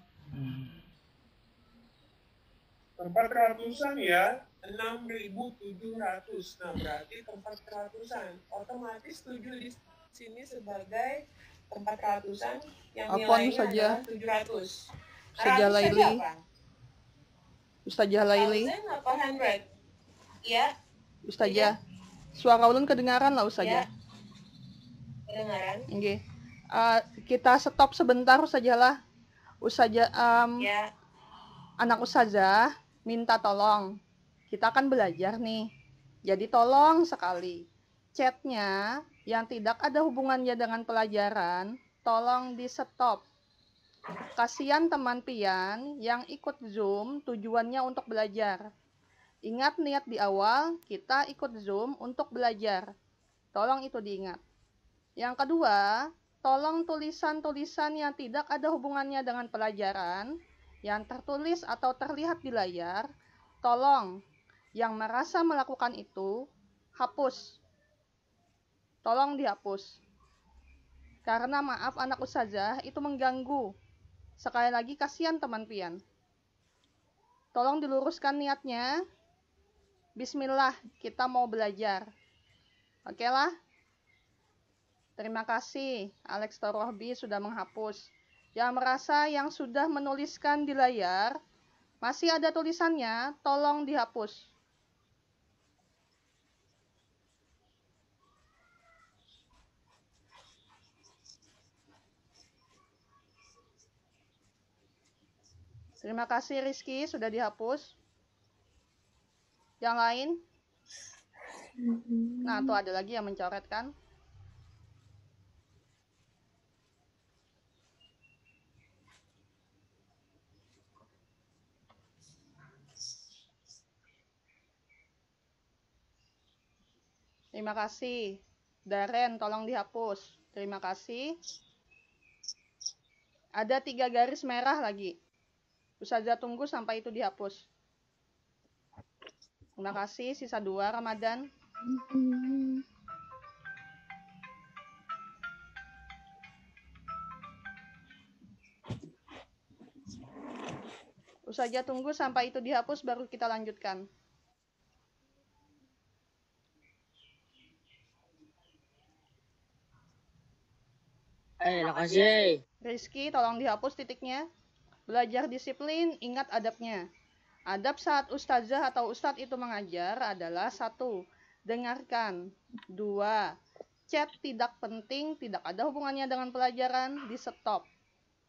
H: Tempat ratusan ya, 6.700. Nah, berarti tempat ratusan. Otomatis 7 di sini sebagai tempat ratusan yang nilainya adalah 700.
F: Ustazah Laili. Ustazah Laili.
B: 1000 apa 100? Ya.
F: Ustazah. Suara ulun kedengaran lah Ustazah.
B: Kedengaran?
F: Nggih. Kita stop sebentar saja lah. Ustazah
B: ya.
F: Anak Ustazah minta tolong. Kita akan belajar nih. Jadi tolong sekali chatnya yang tidak ada hubungannya dengan pelajaran, tolong di stop. Kasihan teman pian yang ikut Zoom tujuannya untuk belajar. Ingat niat di awal, kita ikut Zoom untuk belajar. Tolong itu diingat. Yang kedua, tolong tulisan-tulisan yang tidak ada hubungannya dengan pelajaran, yang tertulis atau terlihat di layar, tolong yang merasa melakukan itu, hapus. Tolong dihapus. Karena maaf anak ustazah, itu mengganggu. Sekali lagi kasihan teman pian. Tolong diluruskan niatnya. Bismillah, kita mau belajar. Oke lah. Terima kasih Alex Torohbi sudah menghapus. Yang merasa yang sudah menuliskan di layar, masih ada tulisannya, tolong dihapus. Terima kasih Rizky, sudah dihapus. Yang lain? Nah, tuh ada lagi yang mencoret kan? Terima kasih. Daren, tolong dihapus. Terima kasih. Ada 3 garis merah lagi. Ustazah tunggu sampai itu dihapus. Terima kasih. Sisa 2, Ramadan. Ustazah tunggu sampai itu dihapus baru kita lanjutkan.
E: Makasih.
F: Rizky, tolong dihapus titiknya. Belajar disiplin, ingat adabnya. Adab saat ustazah atau ustadz itu mengajar adalah 1. Dengarkan. 2. Chat tidak penting, tidak ada hubungannya dengan pelajaran, di stop.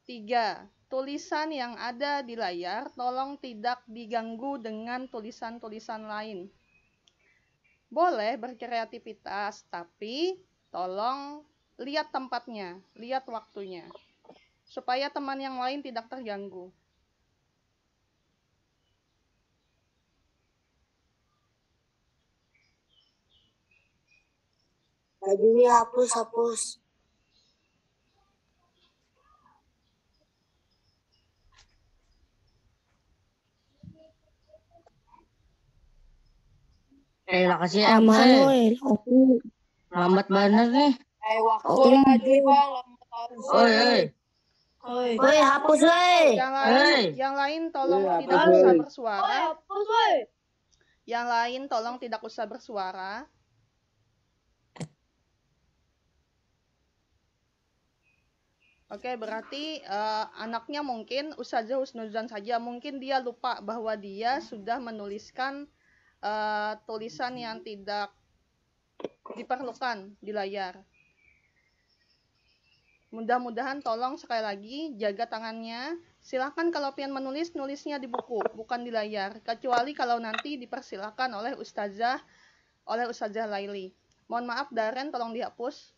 F: 3. Tulisan yang ada di layar tolong tidak diganggu dengan tulisan-tulisan lain. Boleh berkreativitas, tapi tolong lihat tempatnya, lihat waktunya, supaya teman yang lain tidak terganggu.
E: Bajunya hapus. Makasih
D: Manuel.
E: lambat banget nih.
B: Waktu lagi bang.
E: Oi, hapus woi.
F: Yang lain tolong tidak usah bersuara. Yang lain tolong tidak usah bersuara. Oke, berarti anaknya mungkin Ustazah Husnuzan saja, mungkin dia lupa bahwa dia sudah menuliskan tulisan yang tidak diperlukan di layar. Mudah-mudahan tolong sekali lagi jaga tangannya. Silahkan kalau pengen menulis, nulisnya di buku, bukan di layar. Kecuali kalau nanti dipersilakan oleh Ustazah Laili. Mohon maaf Daren, tolong dihapus.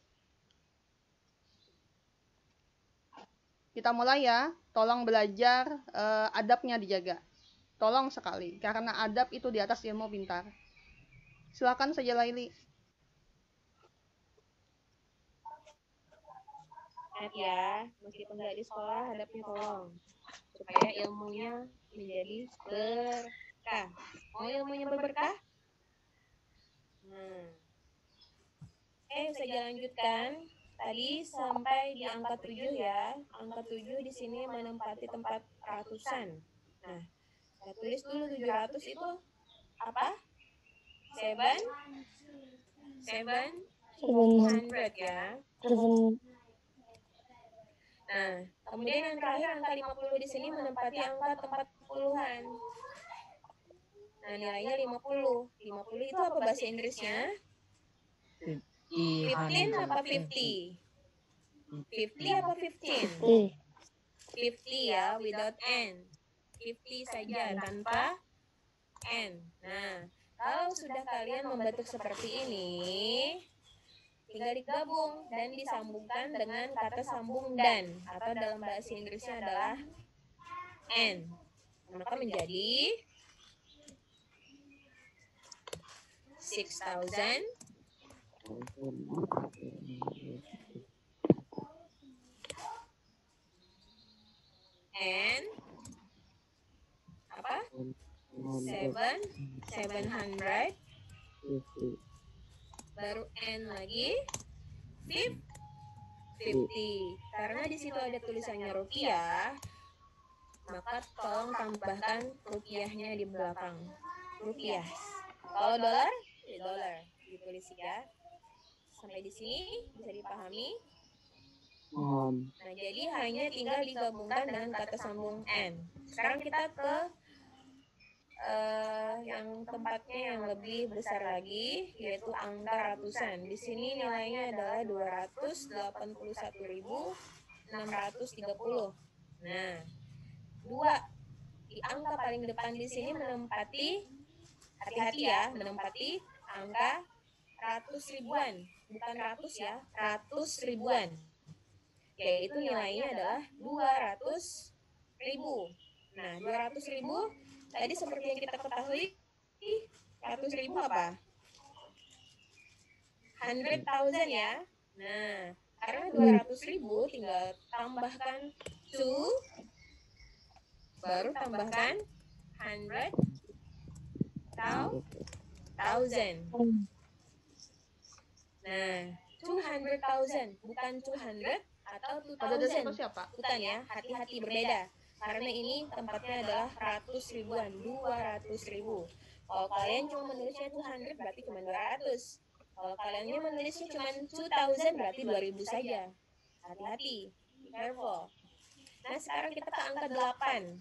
F: Kita mulai ya, tolong belajar adabnya dijaga. Tolong sekali, karena adab itu di atas ilmu pintar. Silakan saja Laili.
G: Ingat ya, meskipun nggak di sekolah, adabnya tolong. Supaya ilmunya menjadi berkah. Mau ilmunya berberkah? Saya lanjutkan. Tadi sampai di angka 7 ya. Angka 7 di sini menempati tempat ratusan. Nah, saya tulis dulu 700 itu apa? 700 ya. Nah, kemudian yang terakhir angka 50 di sini menempati angka tempat puluhan. Nah, nilainya 50. 50 itu apa bahasa Inggrisnya? 15 apa 50? 50 apa 15? 50 ya, without N. 50 saja, tanpa N. Nah, kalau sudah kalian membentuk seperti ini, tinggal digabung dan disambungkan dengan kata sambung dan, atau dalam bahasa Inggrisnya adalah N. Maka menjadi 6,000 and apa? 700 baru N lagi 50. Karena di situ ada tulisannya rupiah, maka tolong tambahkan rupiahnya di belakang. Rupiah. Kalau dolar, ya dolar ditulis ya. Sampai di sini bisa dipahami? Nah, jadi hanya tinggal digabungkan dengan kata sambung N. Sekarang kita ke yang tempatnya yang lebih besar lagi, yaitu angka ratusan. Di sini nilainya adalah 281.630. Nah, 2 di angka paling depan di sini menempati, hati-hati ya, menempati angka ratus ribuan, bukan ratus ya, ratus ribuan, yaitu nilainya adalah 200.000. Nah, 200.000 tadi seperti yang kita ketahui, 100.000 apa? 100,000 ya. Nah, karena 200.000 tinggal tambahkan 2, baru tambahkan 100,000. Nah, 200,000 bukan 200 atau 2000. Bukan ya, hati-hati berbeda. karena ini tempatnya adalah ratus ribuan, 200.000. Kalau kalian cuma menulisnya 200 berarti cuma 200. Kalau kaliannya menulisnya cuma 2000 berarti 2000 saja. Hati-hati, be careful. Nah, sekarang kita ke angka 8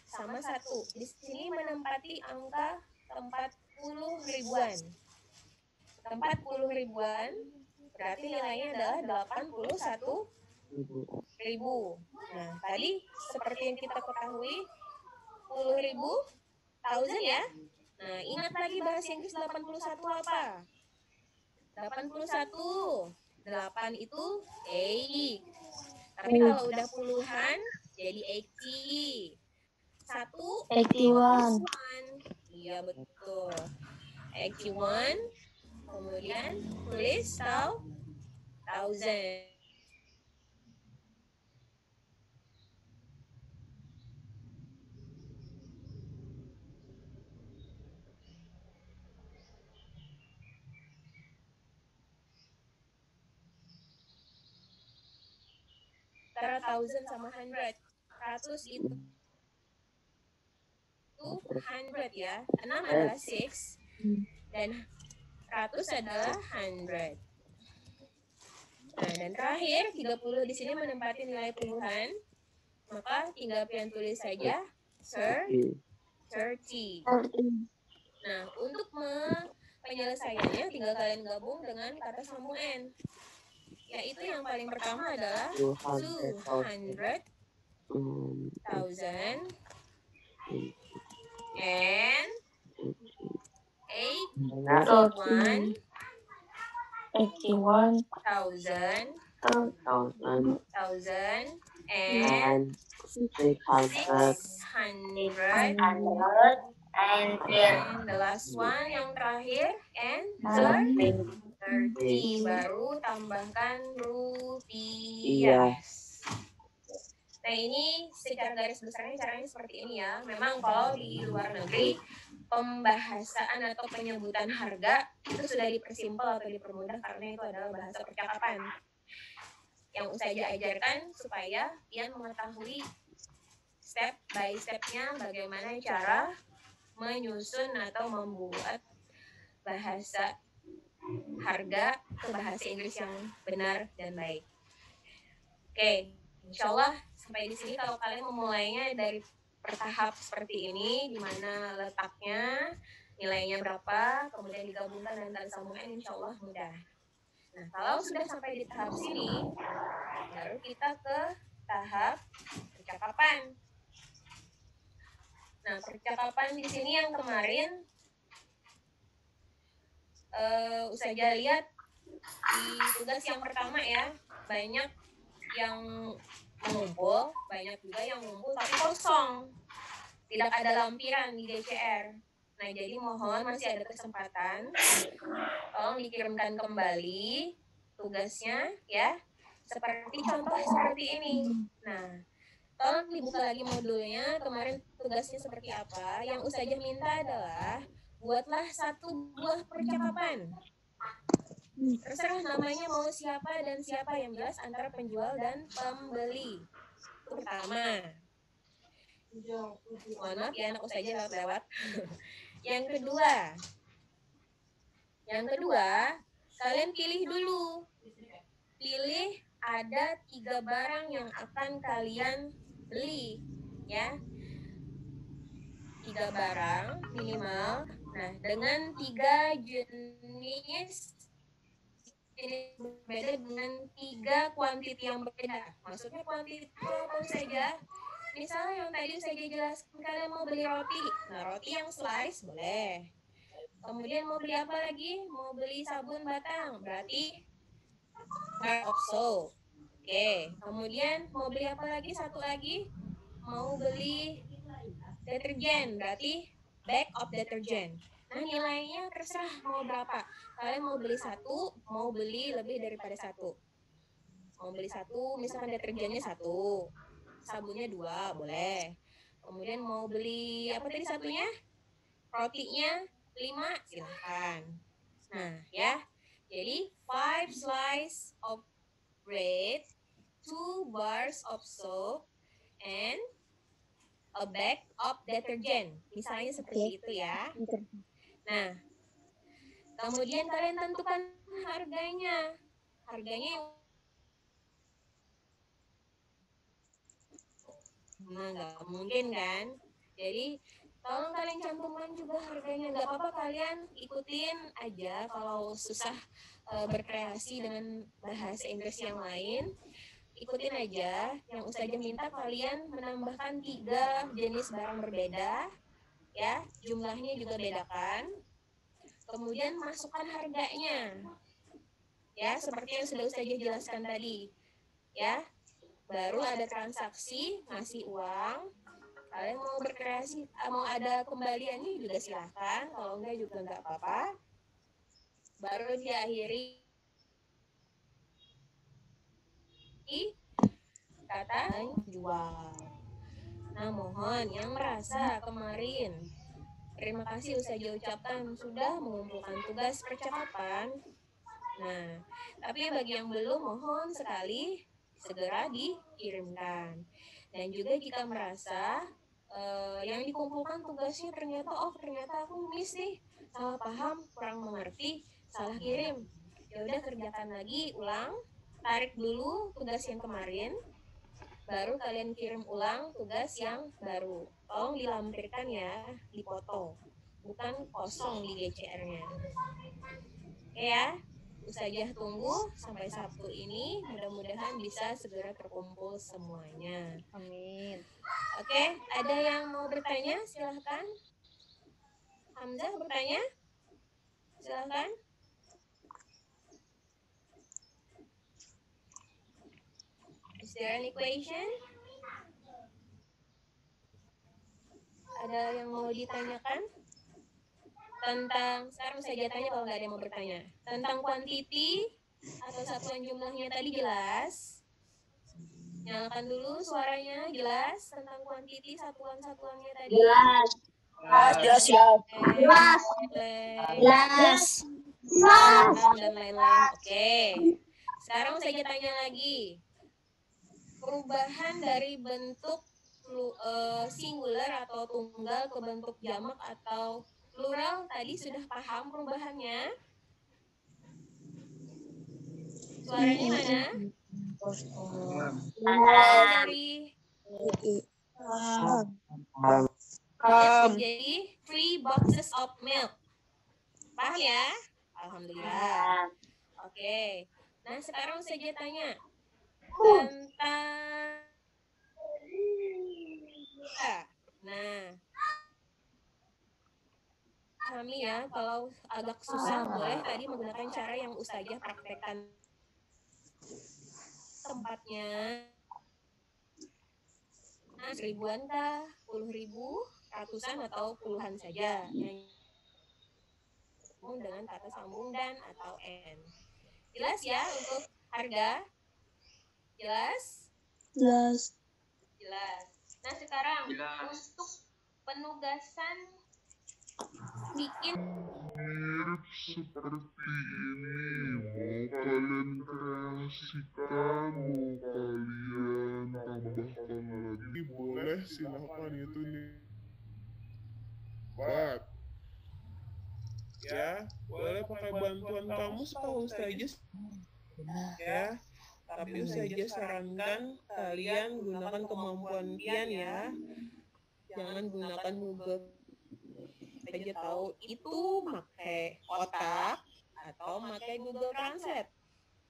G: sama 1. Di sini menempati angka 40 ribuan. 40 ribuan berarti nilainya adalah 81.000. Nah, tadi seperti yang kita ketahui 10.000, 1000 ya. Nah, ingat lagi bahasa Inggris 81 apa? 81. 8 itu 8. Tapi kalau udah puluhan jadi 80.
E: 81.
G: Iya, betul. 81. Kemudian tulis 1000. Antara 1000 sama 100. 100 itu 100 ya. 6 adalah 6 dan 100 adalah 100. Nah, dan terakhir 30 di sini menempati nilai puluhan. Maka tinggal kalian tulis saja 30. Nah, untuk penyelesaiannya tinggal kalian gabung dengan kata sambung N. Yaitu yang paling pertama adalah 200,000 and 81,000 and 600 and the last one yang terakhir and 30. Baru tambahkan rupiah. Nah, ini secara garis besarnya caranya seperti ini ya. Memang kalau di luar negeri pembahasan atau penyebutan harga itu sudah dipersimpel atau dipermudah karena itu adalah bahasa percakapan. Yang Ustazah ajarkan supaya kalian mengetahui step by stepnya bagaimana cara menyusun atau membuat bahasa harga ke bahasa Inggris yang benar dan baik. Oke, insya Allah sampai di sini kalau kalian memulainya dari bertahap seperti ini, di mana letaknya, nilainya berapa, kemudian digabungkan dengan tanda sambungan, insya Allah mudah. Nah, kalau sudah sampai di tahap sini, baru kita ke tahap percakapan. Nah, percakapan di sini yang kemarin Ustazah lihat di tugas yang pertama ya, banyak yang mengumpul, banyak juga yang mengumpul tapi kosong. Tidak ada lampiran di DCR. Nah, jadi mohon masih ada kesempatan. Tolong dikirimkan kembali tugasnya ya. Seperti contoh seperti ini. Nah, tolong dibuka lagi modulnya. Kemarin tugasnya seperti apa? Yang Ustazah minta adalah buatlah 1 buah percakapan. Terserah namanya mau siapa dan siapa, yang jelas antara penjual dan pembeli. Itu pertama. Mohon maaf ya anak Ustazah lewat. Yang kedua, kalian pilih dulu. Pilih ada 3 barang yang akan kalian beli, ya. 3 barang minimal. Nah, dengan 3 jenis berbeda dengan 3 kuantiti yang berbeda. Maksudnya kuantiti apa saja? Misalnya yang tadi saya jelaskan, kalian mau beli roti. Nah, roti yang slice boleh. Kemudian mau beli apa lagi? Mau beli sabun batang, berarti bar of soap. Oke. Kemudian mau beli apa lagi? Satu lagi. Mau beli deterjen, berarti bag of deterjen. Nah, nilainya terserah mau berapa. Kalian mau beli 1, mau beli lebih daripada 1. Mau beli 1, misalkan deterjennya 1. Sabunnya 2, boleh. Kemudian mau beli apa tadi satunya? Rotinya 5, silahkan. Nah, ya. Jadi 5 slice of bread, 2 bars of soap, and a bag of detergent. Misalnya seperti itu ya. Nah, kemudian kalian tentukan harganya. Harganya nggak mungkin kan? Jadi tolong kalian cantumkan juga harganya. Nggak apa-apa kalian ikutin aja kalau susah berkreasi dengan bahasa Inggris yang lain. Ikutin aja. Yang Ustazah minta kalian menambahkan 3 jenis barang berbeda. Ya, jumlahnya juga bedakan. Kemudian masukkan harganya. Ya, seperti yang sudah Ustazah jelaskan tadi. Ya, baru ada transaksi, ngasih uang. Kalian mau berkreasi, mau ada kembaliannya juga silahkan. Kalau enggak juga enggak apa-apa. Baru diakhiri kata jual. Nah, mohon yang merasa kemarin terima kasih Ustazah ucapkan sudah mengumpulkan tugas percakapan. Nah, tapi bagi yang belum, mohon sekali segera dikirimkan. Dan juga jika merasa yang dikumpulkan tugasnya ternyata aku miss nih, salah paham, kurang mengerti, salah kirim. Ya udah kerjakan lagi, ulang, tarik dulu tugas yang kemarin, baru kalian kirim ulang tugas yang baru. Tolong dilampirkan ya, dipoto, bukan kosong di GCR-nya. Oke ya. Ustazah tunggu sampai Sabtu ini, mudah-mudahan bisa segera terkumpul semuanya.
F: Amin.
G: Oke, ada yang mau bertanya? Silahkan. Hamzah bertanya? Silahkan. Is there an equation? Ada yang mau ditanyakan? Tentang, sekarang saya tanya kalau nggak ada yang mau bertanya. Tentang quantity atau satuan jumlahnya tadi jelas? Nyalakan dulu suaranya, jelas? Tentang quantity satuan-satuannya tadi?
E: Jelas.
G: Jelas. Dan lain-lain. Oke. Sekarang saya tanya lagi. Perubahan dari bentuk singular atau tunggal ke bentuk jamak atau plural tadi sudah paham perubahannya? Suaranya mana? Dari jadi 3 boxes of milk. Paham ya? Alhamdulillah. Oke. Nah, sekarang saya tanya tentang kami ya, kalau agak susah boleh tadi menggunakan cara yang Ustazah praktekkan tempatnya. Nah, 1000-an kah, 10.000, ratusan atau puluhan saja. Yang dengan kata sambung dan atau n. Jelas ya untuk harga? Jelas?
D: Jelas.
G: Jelas. Nah, sekarang untuk penugasan bikin
I: mirip seperti ini. Mau kalian kreasikan, mau kalian tambahkan lagi, boleh silakan itu nih. Buat ya, boleh pakai bantuan kamu kalau Ustazah ya. Tapi Ustazah sarankan kalian gunakan kemampuan kalian ya. Jangan gunakan Google. Aja tahu itu pakai otak atau pakai Google Translate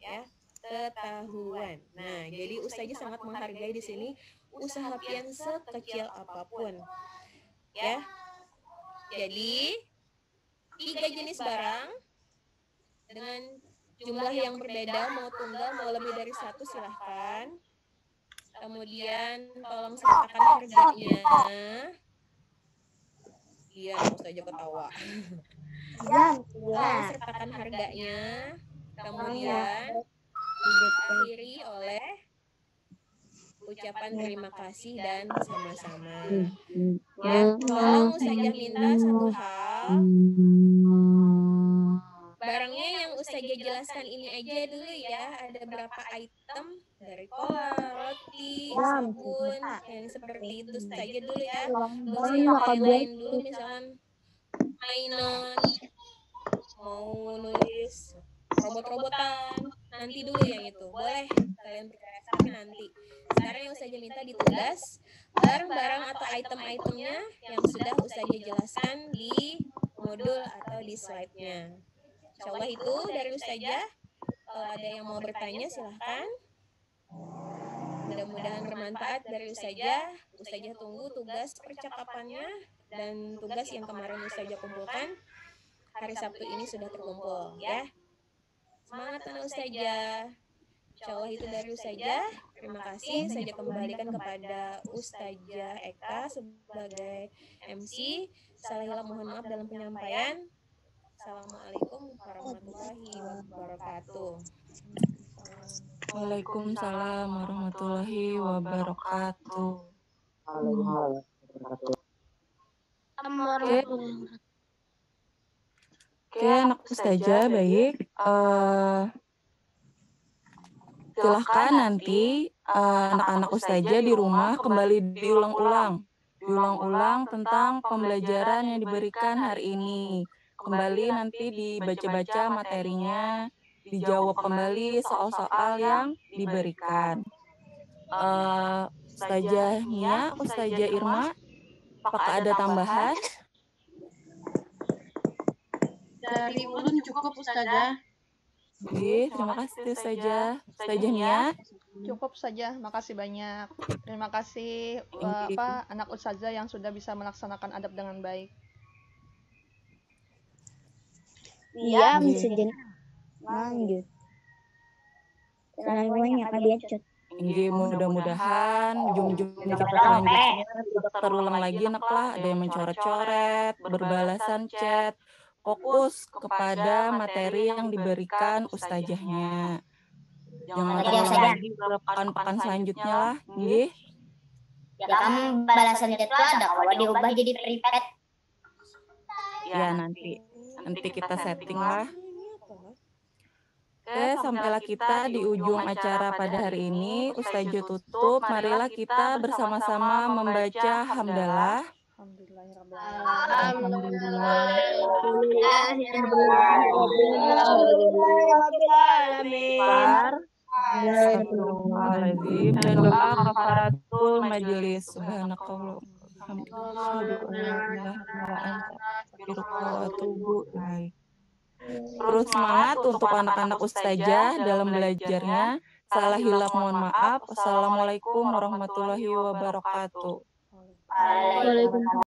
I: ya, ketahuan. Nah, jadi Ustazah sangat menghargai di sini usaha pian sekecil apapun ya. Jadi 3 jenis barang dengan jumlah yang berbeda, mau tunggal mau lebih dari 1 silahkan. Kemudian tolong sertakan harganya. Iya, Ustazah ketawa. Tolong sertakan harganya. Kemudian diakhiri oleh ucapan terima kasih dan sama-sama. Ya, tolong Ustazah minta satu hal. Barangnya yang Ustazah jelaskan ini aja dulu ya. Ada berapa item
G: dari kola, roti, sabun, yang seperti itu saja dulu ya. Nggak usah yang lain-lain dulu, misalkan mainan, mau nulis robot-robotan, nanti dulu yang itu. Boleh kalian berkreasi, tapi nanti. Sekarang yang Ustazah minta ditugas barang-barang atau item-itemnya yang sudah Ustazah jelaskan di modul atau di slide-nya. Insyaallah itu dari Ustazah. Kalau ada yang mau bertanya silahkan. Mudah-mudahan bermanfaat dari Ustazah. Ustazah tunggu tugas percakapannya dan tugas yang kemarin Ustazah kumpulkan. Hari Sabtu ini sudah terkumpul ya. Semangat anak Ustazah. Insyaallah itu dari Ustazah. Terima kasih. Saya kembalikan kepada Ustazah Eka sebagai MC. Salah hilap mohon maaf dalam penyampaian. Assalamualaikum warahmatullahi wabarakatuh.
A: Waalaikumsalam warahmatullahi wabarakatuh. Oke, anak Ustazah baik. Silahkan nanti anak-anak Ustazah di rumah kembali diulang-ulang tentang pembelajaran yang diberikan hari ini. Kembali nanti dibaca-baca materinya, dijawab kembali soal-soal yang diberikan. Ustazah Nia, Ustazah Irma, apakah ada tambahan?
B: Dari ulun cukup Ustazah.
A: Oke, terima kasih Ustazah. Ustazah Nia?
F: Cukup saja, makasih banyak. Terima kasih anak Ustazah yang sudah bisa melaksanakan adab dengan baik.
D: Iya, bisa jadi lanjut. Semuanya kabiacot.
A: Inggih, mudah-mudahan ujung-ujung kita selanjutnya tidak terulang lagi anak lah. Ada yang mencoret-coret, berbalasan chat. Fokus kepada materi yang diberikan ustazahnya. Jangan terulang lagi ke pekan-pekan selanjutnya lah. Inggih.
E: Ya kamu balasan chat tuh ada kalau diubah jadi private.
A: Ya nanti kita setting lah. Oke, sampailah kita di ujung acara pada hari ini. Ustazah tutup, marilah kita bersama-sama membaca hamdalah. Alhamdulillahirrahmanirrahim. Dan doa kafaratul majelis. Subhanakallah. Terus semangat untuk anak-anak ustazah dalam belajarnya. Salah hilap mohon maaf. Assalamualaikum warahmatullahi wabarakatuh.
D: Waalaikumsalam.